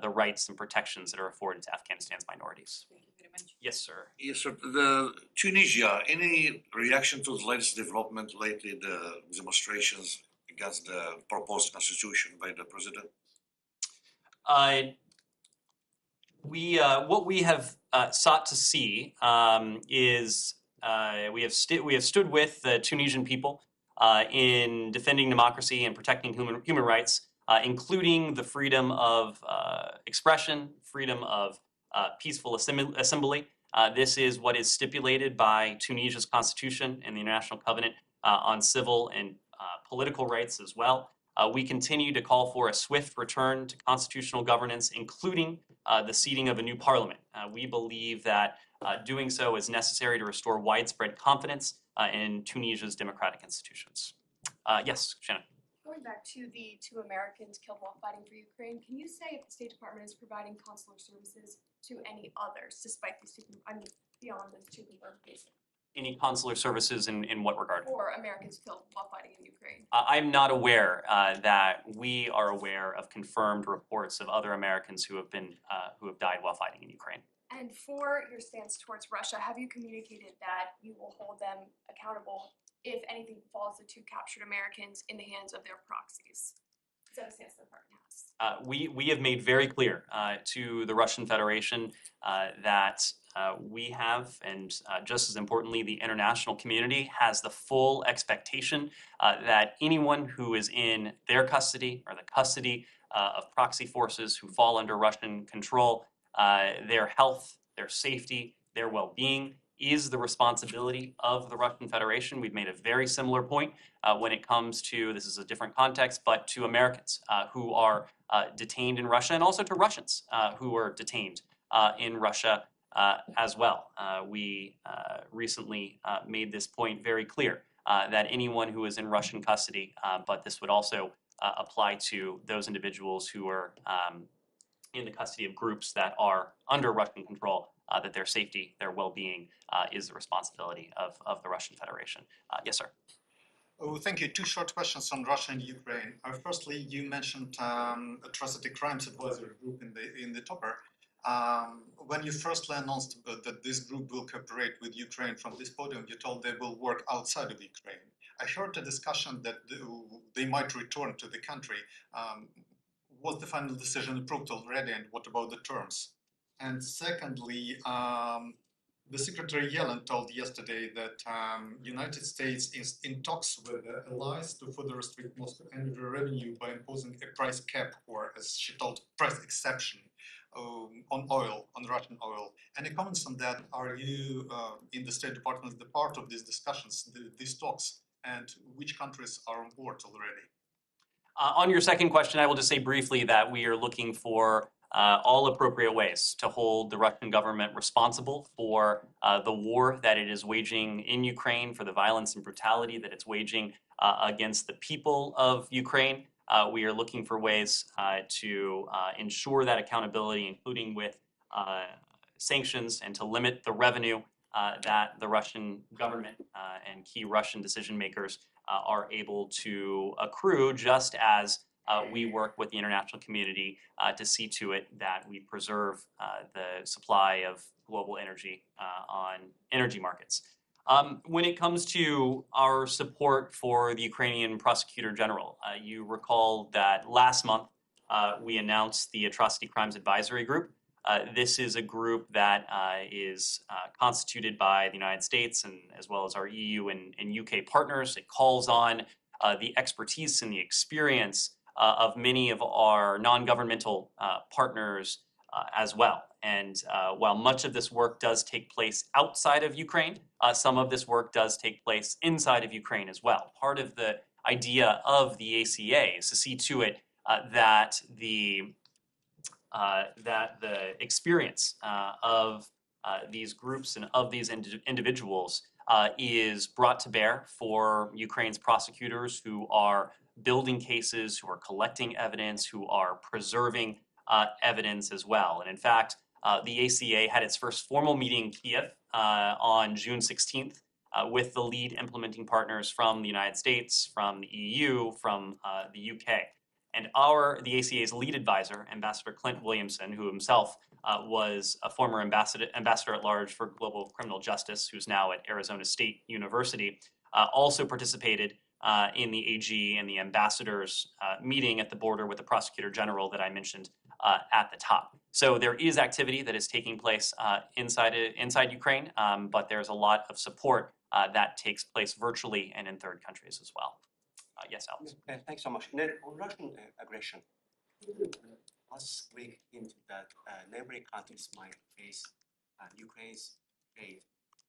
the rights and protections that are afforded to Afghanistan's minorities.
Thank you very much.
Yes, sir.
Yes, sir. The Tunisia, any reaction to the latest development lately, the demonstrations against the proposed constitution by the president?
What we have sought to see is we have stood with the Tunisian people in defending democracy and protecting human rights, including the freedom of expression, freedom of peaceful assembly. This is what is stipulated by Tunisia's constitution and the International Covenant on Civil and Political Rights as well. We continue to call for a swift return to constitutional governance, including the seating of a new parliament. We believe that doing so is necessary to restore widespread confidence in Tunisia's democratic institutions. Yes, Shannon.
Going back to the 2 Americans killed while fighting for Ukraine, can you say if the State Department is providing consular services to any others, despite these 2, beyond the 2 confirmed cases?
Any consular services in what regard?
For Americans killed while fighting in Ukraine.
I'm not aware that we are aware of confirmed reports of other Americans who have died while fighting in Ukraine.
And for your stance towards Russia, have you communicated that you will hold them accountable if anything falls to 2 captured Americans in the hands of their proxies? Is that a stance the department has?
We have made very clear to the Russian Federation that we have, and just as importantly, the international community has the full expectation that anyone who is in their custody or the custody of proxy forces who fall under Russian control, their health, their safety, their well-being is the responsibility of the Russian Federation. We've made a very similar point when it comes to, this is a different context, but to Americans who are detained in Russia, and also to Russians who are detained in Russia as well. We recently made this point very clear that anyone who is in Russian custody, but this would also apply to those individuals who are in the custody of groups that are under Russian control, that their safety, their well-being is the responsibility of the Russian Federation. Yes, sir.
Oh, thank you. 2 short questions on Russia and Ukraine. Firstly, you mentioned Atrocity Crimes Advisory Group in the topper. When you firstly announced that this group will cooperate with Ukraine from this podium, you told they will work outside of Ukraine. I heard a discussion that they might return to the country. Was the final decision approved already, and what about the terms? And secondly, the Secretary Yellen told yesterday that United States is in talks with allies to further restrict Moscow energy revenue by imposing a price cap, or as she told, price exception. on oil, on Russian oil. Any comments on that? Are you in the State Department the part of these discussions, these talks, and which countries are on board already?
On your second question, I will just say briefly that we are looking for all appropriate ways to hold the Russian government responsible for the war that it is waging in Ukraine, for the violence and brutality that it's waging against the people of Ukraine. We are looking for ways to ensure that accountability, including with sanctions, and to limit the revenue that the Russian government and key Russian decision makers are able to accrue, just as we work with the international community to see to it that we preserve the supply of global energy on energy markets. When it comes to our support for the Ukrainian Prosecutor General, you recall that last month we announced the Atrocity Crimes Advisory Group. This is a group that is constituted by the United States and as well as our EU and UK partners. It calls on the expertise and the experience of many of our non-governmental partners as well. And while much of this work does take place outside of Ukraine, some of this work does take place inside of Ukraine as well. Part of the idea of the ACA is to see to it that the experience of these groups and of these individuals is brought to bear for Ukraine's prosecutors who are building cases, who are collecting evidence, who are preserving evidence as well. And in fact, the ACA had its first formal meeting in Kiev on June 16th with the lead implementing partners from the United States, from the EU, from the UK. And the ACA's lead advisor, Ambassador Clint Williamson, who himself was a former ambassador at large for global criminal justice, who's now at Arizona State University, also participated in the AG and the ambassadors meeting at the border with the Prosecutor General that I mentioned at the top. So there is activity that is taking place inside Ukraine, but there's a lot of support that takes place virtually and in third countries as well. Yes, Alex.
Thanks so much. On Russian aggression, last week hinted that neighboring countries might face Ukraine's aid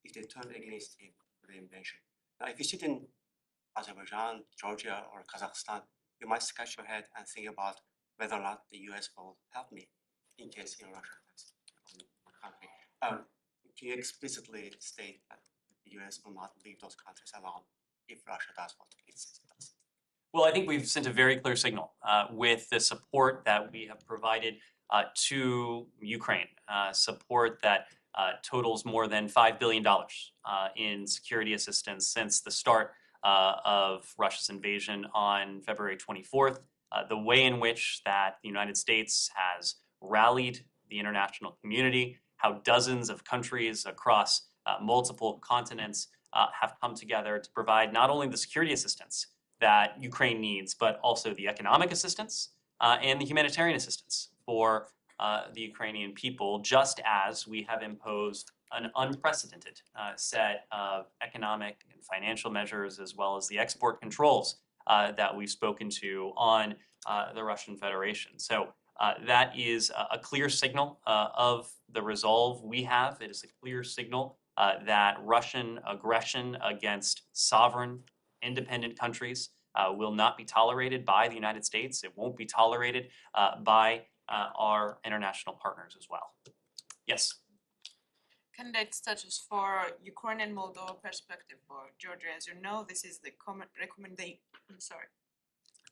if they turn against him for the invasion. Now, if you sit in Azerbaijan, Georgia, or Kazakhstan, you might scratch your head and think about whether or not the US will help me in case Russia attacks my country. Can you explicitly state that the US will not leave those countries alone if Russia does what it says it does?
Well, I think we've sent a very clear signal with the support that we have provided to Ukraine, support that totals more than $5 billion in security assistance since the start of Russia's invasion on February 24th. The way in which that the United States has rallied the international community, how dozens of countries across multiple continents have come together to provide not only the security assistance that Ukraine needs, but also the economic assistance and the humanitarian assistance for the Ukrainian people, just as we have imposed an unprecedented set of economic and financial measures, as well as the export controls that we've spoken to on the Russian Federation. So that is a clear signal of the resolve we have. It is a clear signal that Russian aggression against sovereign, independent countries will not be tolerated by the United States. It won't be tolerated by our international partners as well. Yes.
Candidate status for Ukraine and Moldova perspective for Georgia. As you know, this is the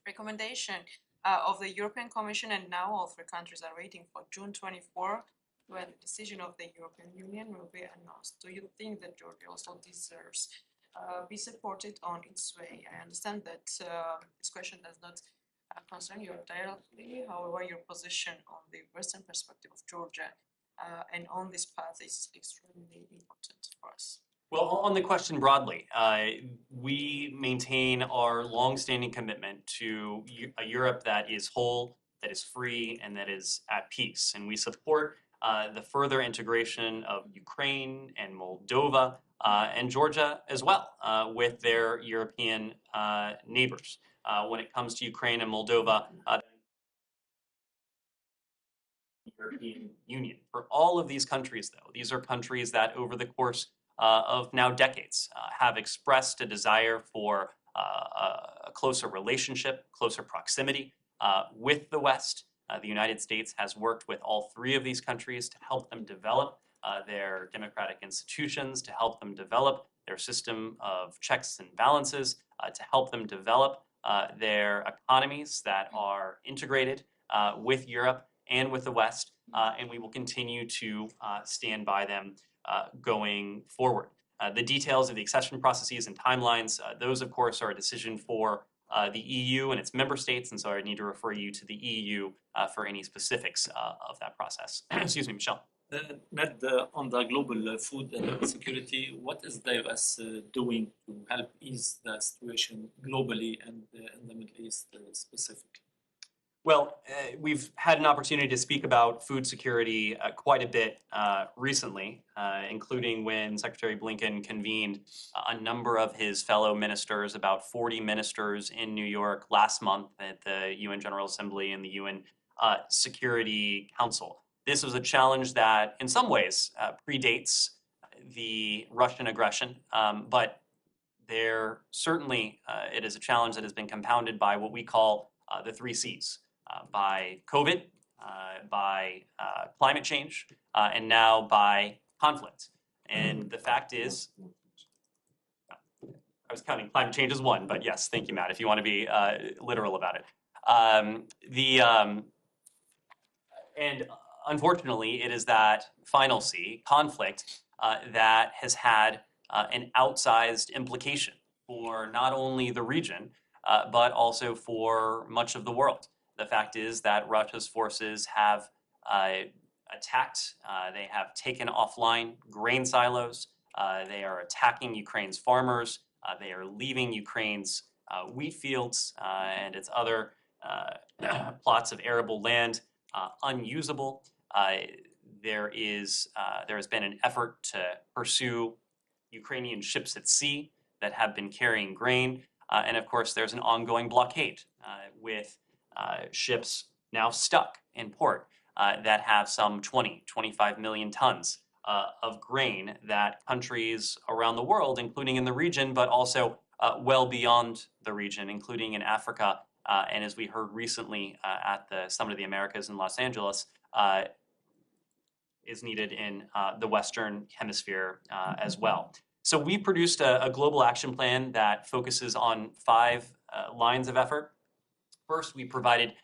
recommendation of the European Commission, and now all three countries are waiting for June 24, when the decision of the European Union will be announced. Do you think that Georgia also deserves be supported on its way? I understand that this question does not concern you directly. However, your position on the Western perspective of Georgia and on this path is extremely important for us.
Well, on the question broadly, we maintain our longstanding commitment to a Europe that is whole, that is free, and that is at peace. And we support the further integration of Ukraine and Moldova and Georgia as well with their European neighbors. When it comes to Ukraine and Moldova, European Union. For all of these countries, though, these are countries that over the course of now decades have expressed a desire for a closer relationship, closer proximity with the West. The United States has worked with all three of these countries to help them develop their democratic institutions, to help them develop their system of checks and balances, to help them develop their economies that are integrated with Europe and with the West, and we will continue to stand by them going forward. The details of the accession processes and timelines, those of course are a decision for the EU and its member states, and so I need to refer you to the EU for any specifics of that process. Excuse me, Michelle.
Ned, on the global food and security, what is the US doing to help ease the situation globally and in the Middle East specifically?
Well, we've had an opportunity to speak about food security quite a bit recently, including when Secretary Blinken convened a number of his fellow ministers, about 40 ministers in New York last month at the UN General Assembly and the UN Security Council. This was a challenge that in some ways predates the Russian aggression, but there certainly it is a challenge that has been compounded by what we call the 3 C's. By COVID, by climate change, and now by conflict. And the fact is, I was counting climate change as one, but yes, thank you, Matt, if you want to be literal about it. And unfortunately, it is that final C, conflict, that has had an outsized implication for not only the region, but also for much of the world. The fact is that Russia's forces have attacked, they have taken offline grain silos, they are attacking Ukraine's farmers, they are leaving Ukraine's wheat fields and its other plots of arable land unusable. There has been an effort to pursue Ukrainian ships at sea that have been carrying grain, and of course there's an ongoing blockade with ships now stuck in port that have some 25 million tons of grain that countries around the world, including in the region, but also well beyond the region, including in Africa, and as we heard recently at the Summit of the Americas in Los Angeles, is needed in the Western Hemisphere as well. So we produced a global action plan that focuses on 5 lines of effort. First, we provided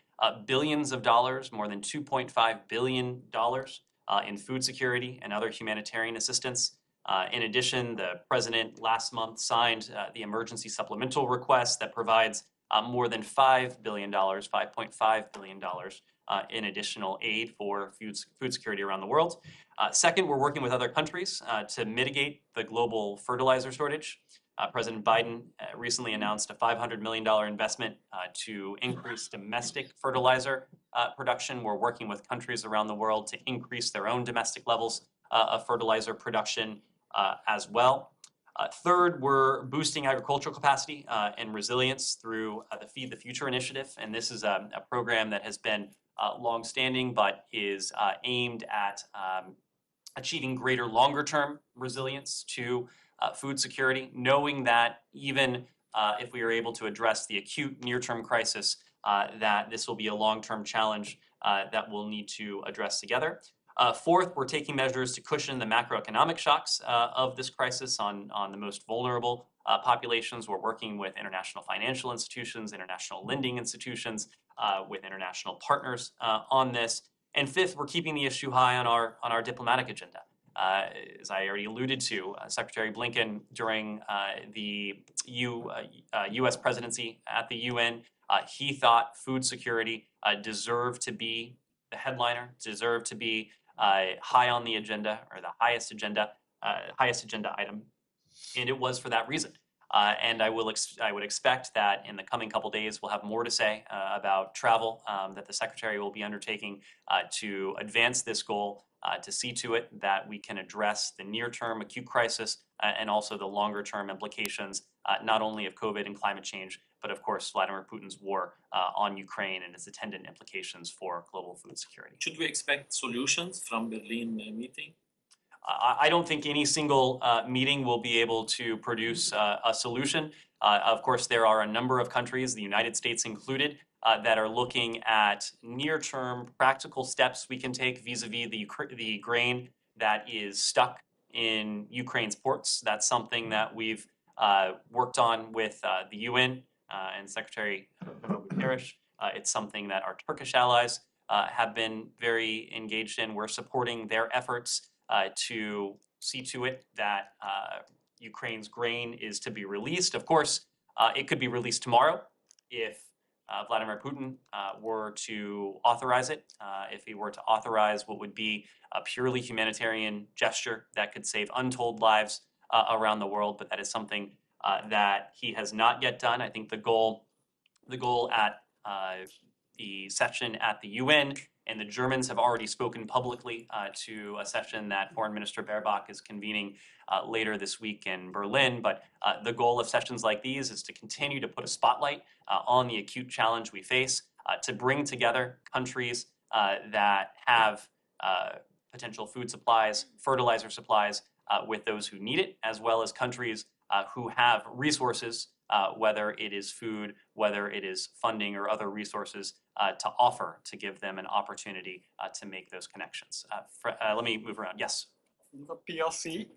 billions of dollars, more than $2.5 billion in food security and other humanitarian assistance. In addition, the president last month signed the emergency supplemental request that provides more than $5 billion, $5.5 billion in additional aid for food security around the world. Second, we're working with other countries to mitigate the global fertilizer shortage. President Biden recently announced a $500 million investment to increase domestic fertilizer production. We're working with countries around the world to increase their own domestic levels of fertilizer production as well. Third, we're boosting agricultural capacity and resilience through the Feed the Future initiative. And this is a program that has been longstanding, but is aimed at achieving greater longer-term resilience to food security, knowing that even if we are able to address the acute near-term crisis, that this will be a long-term challenge that we'll need to address together. Fourth, we're taking measures to cushion the macroeconomic shocks of this crisis on the most vulnerable populations. We're working with international financial institutions, international lending institutions, with international partners on this. And fifth, we're keeping the issue high on our diplomatic agenda. As I already alluded to, Secretary Blinken during the U.S. presidency at the UN, he thought food security deserved to be the headliner, deserved to be high on the agenda, or the highest agenda item, and it was for that reason. And I would expect that in the coming couple days, we'll have more to say about travel that the Secretary will be undertaking to advance this goal, to see to it that we can address the near-term acute crisis and also the longer-term implications, not only of COVID and climate change, but of course Vladimir Putin's war on Ukraine and its attendant implications for global food security.
Should we expect solutions from Berlin meeting?
I don't think any single meeting will be able to produce a solution. Of course, there are a number of countries, the United States included, that are looking at near-term practical steps we can take vis-a-vis the grain that is stuck in Ukraine's ports. That's something that we've worked on with the UN and Secretary Guterres. It's something that our Turkish allies have been very engaged in. We're supporting their efforts to see to it that Ukraine's grain is to be released. Of course, it could be released tomorrow if Vladimir Putin were to authorize it, if he were to authorize what would be a purely humanitarian gesture that could save untold lives around the world, but that is something that he has not yet done. I think the goal at the session at the UN, and the Germans have already spoken publicly to a session that Foreign Minister Baerbock is convening later this week in Berlin. But the goal of sessions like these is to continue to put a spotlight on the acute challenge we face, to bring together countries that have potential food supplies, fertilizer supplies with those who need it, as well as countries who have resources, whether it is food, whether it is funding or other resources to offer to give them an opportunity to make those connections. Let me move around. Yes.
In the PRC,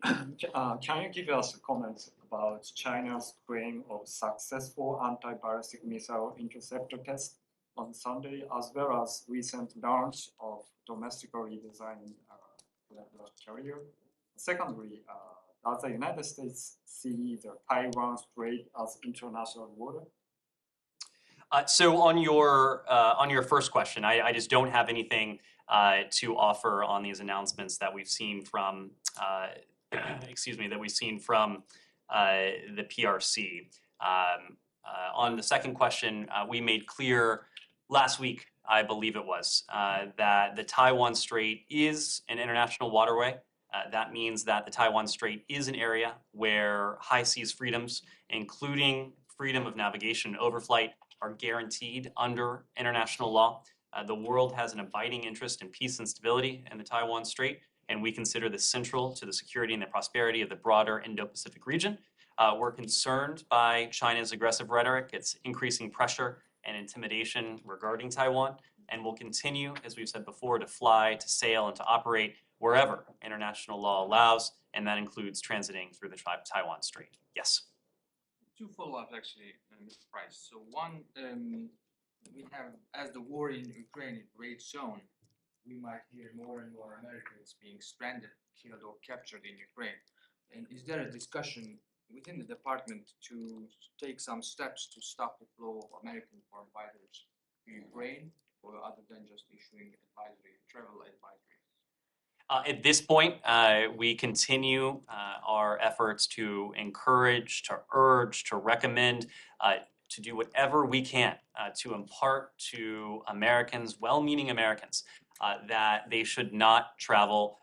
can you give us comments about China's claim of successful anti-ballistic missile interceptor test on Sunday, as well as recent launch of domestically designed carrier? Secondly, does the United States see the Taiwan Strait as international water?
So on your first question, I just don't have anything to offer on these announcements that we've seen from, that we've seen from the PRC. On the second question, we made clear last week, I believe it was, that the Taiwan Strait is an international waterway. That means that the Taiwan Strait is an area where high seas freedoms, including freedom of navigation and overflight, are guaranteed under international law. The world has an abiding interest in peace and stability in the Taiwan Strait, and we consider this central to the security and the prosperity of the broader Indo-Pacific region. We're concerned by China's aggressive rhetoric, its increasing pressure and intimidation regarding Taiwan, and will continue, as we've said before, to fly, to sail, and to operate wherever international law allows, and that includes transiting through the Taiwan Strait. Yes?
Two follow-ups actually, Mr. Price. So one, we have, as the war in Ukraine rages on, we might hear more and more Americans being stranded, killed, or captured in Ukraine. And is there a discussion within the department to take some steps to stop the flow of American foreign fighters to Ukraine, or other than just issuing travel advisory?
At this point, we continue our efforts to encourage, to urge, to recommend, to do whatever we can to impart to Americans, well-meaning Americans, that they should not travel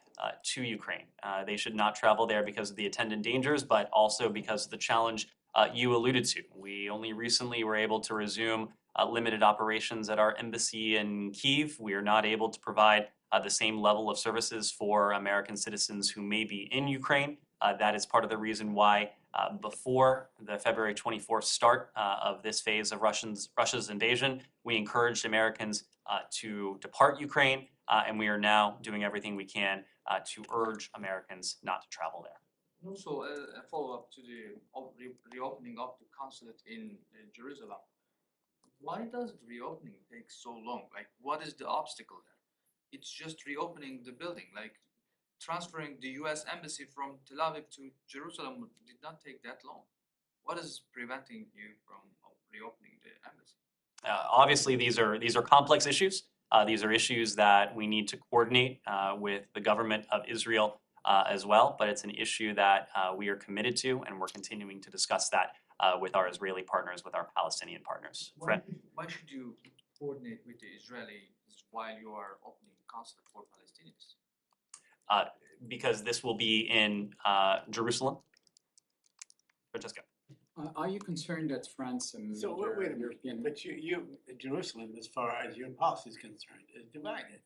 to Ukraine. They should not travel there because of the attendant dangers, but also because of the challenge you alluded to. We only recently were able to resume limited operations at our embassy in Kyiv. We are not able to provide the same level of services for American citizens who may be in Ukraine. That is part of the reason why before the February 24th start of this phase of Russia's invasion, we encouraged Americans to depart Ukraine, and we are now doing everything we can to urge Americans not to travel there.
Also, a follow-up to the reopening of the consulate in Jerusalem. Why does the reopening take so long? Like, what is the obstacle there? It's just reopening the building. Like, transferring the U.S. embassy from Tel Aviv to Jerusalem did not take that long. What is preventing you from reopening the embassy?
Obviously, these are complex issues. These are issues that we need to coordinate with the government of Israel as well, but it's an issue that we are committed to, and we're continuing to discuss that with our Israeli partners, with our Palestinian partners. Fred?
Why should you coordinate with the Israelis while you are opening consulate for Palestinians?
Because this will be in Jerusalem. Francesca?
Are you concerned that France and
So wait a minute, but Jerusalem, as far as your policy is concerned, is divided.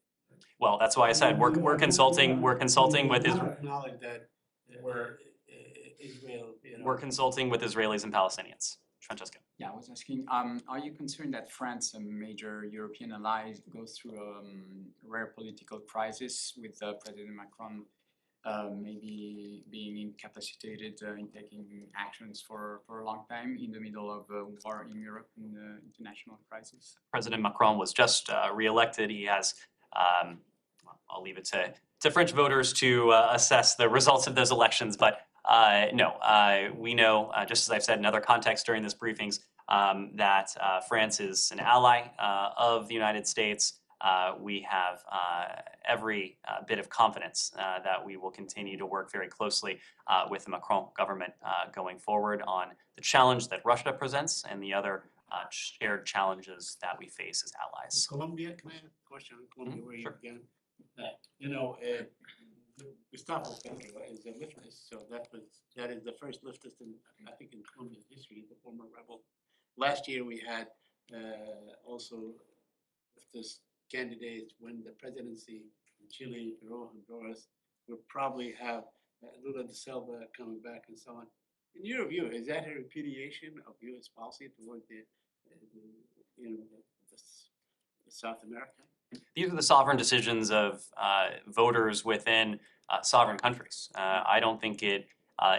Well, that's why I said we're consulting with Israel.
Acknowledge that Israel,
We're consulting with Israelis and Palestinians. Francesca?
Yeah, I was asking, are you concerned that France, a major European ally, goes through a rare political crisis with President Macron maybe being incapacitated in taking actions for a long time in the middle of a war in Europe and international crisis?
President Macron was just re-elected. He has, I'll leave it to French voters to assess the results of those elections, but no, we know, just as I've said in other contexts during this briefings, that France is an ally of the United States. We have every bit of confidence that we will continue to work very closely with the Macron government going forward on the challenge that Russia presents and the other shared challenges that we face as allies.
Colombia, can I ask a question on Colombia where
Sure.
you began? Gustavo Petro is a leftist, so that is the first leftist in, I think, in Colombia's history, the former rebel. Last year we had also leftist candidates win the presidency in Chile, Peru, Honduras. We'll probably have Lula da Silva coming back and so on. In your view, is that a repudiation of U.S. policy toward the South America?
These are the sovereign decisions of voters within sovereign countries. I don't think it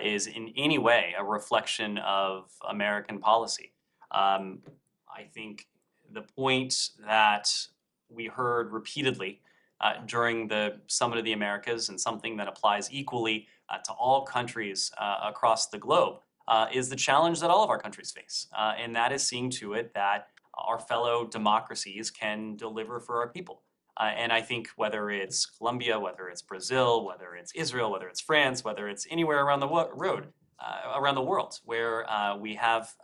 is in any way a reflection of American policy. I think the point that we heard repeatedly during the Summit of the Americas, and something that applies equally to all countries across the globe, is the challenge that all of our countries face. And that is seeing to it that our fellow democracies can deliver for our people. And I think whether it's Colombia, whether it's Brazil, whether it's Israel, whether it's France, whether it's anywhere around the around the world where we have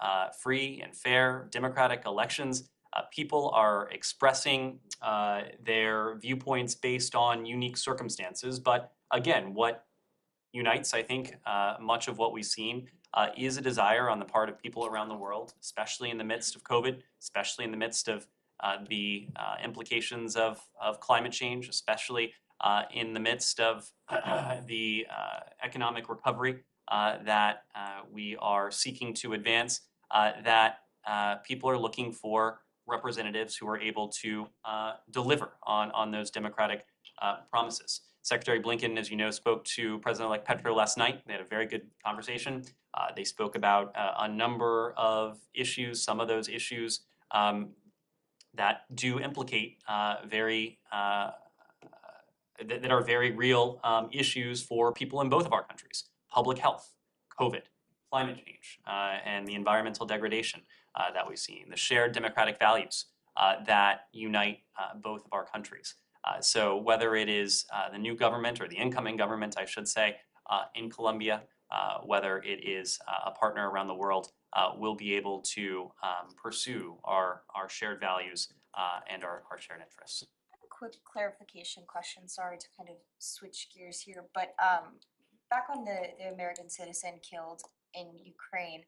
free and fair democratic elections, people are expressing their viewpoints based on unique circumstances. But again, what unites, I think, much of what we've seen is a desire on the part of people around the world, especially in the midst of COVID, especially in the midst of the implications of climate change, especially in the midst of the economic recovery that we are seeking to advance, that people are looking for representatives who are able to deliver on those democratic promises. Secretary Blinken, as you know, spoke to President-elect Petro last night. They had a very good conversation. They spoke about a number of issues, some of those issues that do implicate that are very real issues for people in both of our countries: public health, COVID, climate change, and the environmental degradation that we've seen, the shared democratic values that unite both of our countries. So whether it is the new government or the incoming government, I should say, in Colombia, whether it is a partner around the world, we'll be able to pursue our shared values and our shared interests.
Quick clarification question, sorry to kind of switch gears here, but back on the American citizen killed in Ukraine,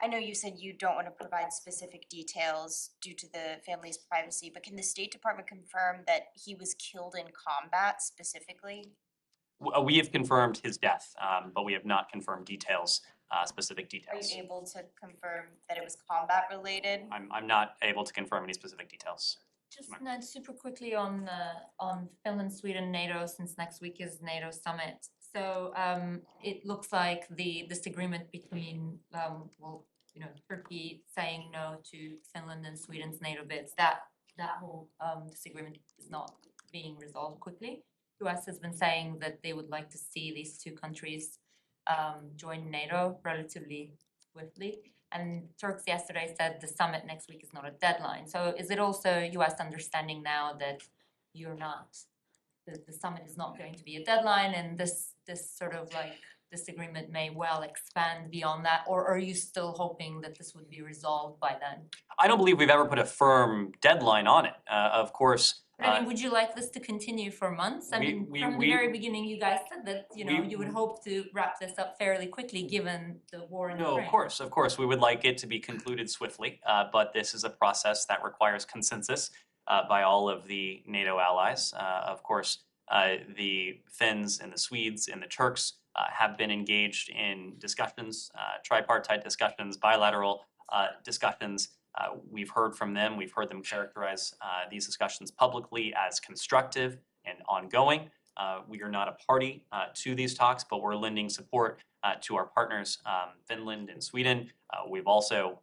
I know you said you don't want to provide specific details due to the family's privacy, but can the State Department confirm that he was killed in combat specifically?
We have confirmed his death, but we have not confirmed details, specific
Are
details.
you able to confirm that it was combat related?
I'm not able to confirm any specific details.
Just super quickly on Finland, Sweden, NATO, since next week is NATO summit. So it looks like this agreement between Turkey saying no to Finland and Sweden's NATO bids, that whole disagreement is not being resolved quickly. US has been saying that they would like to see these two countries join NATO relatively swiftly. And Turks yesterday said the summit next week is not a deadline. So is it also US understanding now that you're not, the summit is not going to be a deadline, and this this sort of like disagreement may well expand beyond that, or are you still hoping that this would be resolved by then?
I don't believe we've ever put a firm deadline on it. Of course,
But I mean, would you like this to continue for months? I mean, from the very beginning, you guys said that, you know, you would hope to wrap this up fairly quickly, given the war in Ukraine.
No, of course, we would like it to be concluded swiftly, but this is a process that requires consensus by all of the NATO allies. Of course, the Finns and the Swedes and the Turks have been engaged in discussions, tripartite discussions, bilateral discussions. We've heard from them. We've heard them characterize these discussions publicly as constructive and ongoing. We are not a party to these talks, but we're lending support to our partners, Finland and Sweden. We've also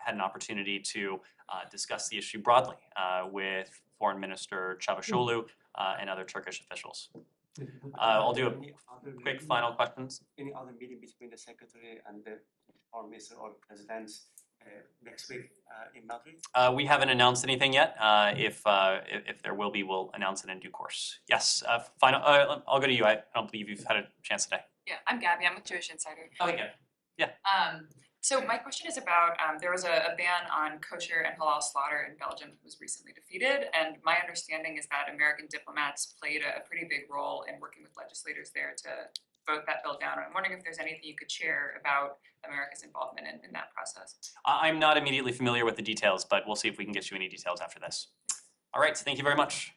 had an opportunity to discuss the issue broadly with Foreign Minister Çavuşoğlu and other Turkish officials. I'll do a quick final questions.
Any other meeting between the secretary and the foreign minister or presidents next week in Madrid?
We haven't announced anything yet. If there will be, we'll announce it in due course. Yes, final. I'll go to you. I don't believe you've had a chance today.
Yeah, I'm Gabby. I'm with Jewish Insider.
Oh, okay. Yeah.
So my question is about there was a ban on kosher and halal slaughter in Belgium that was recently defeated, and my understanding is that American diplomats played a pretty big role in working with legislators there to vote that bill down. I'm wondering if there's anything you could share about America's involvement in that process.
I'm not immediately familiar with the details, but we'll see if we can get you any details after this. All right, so thank you very much.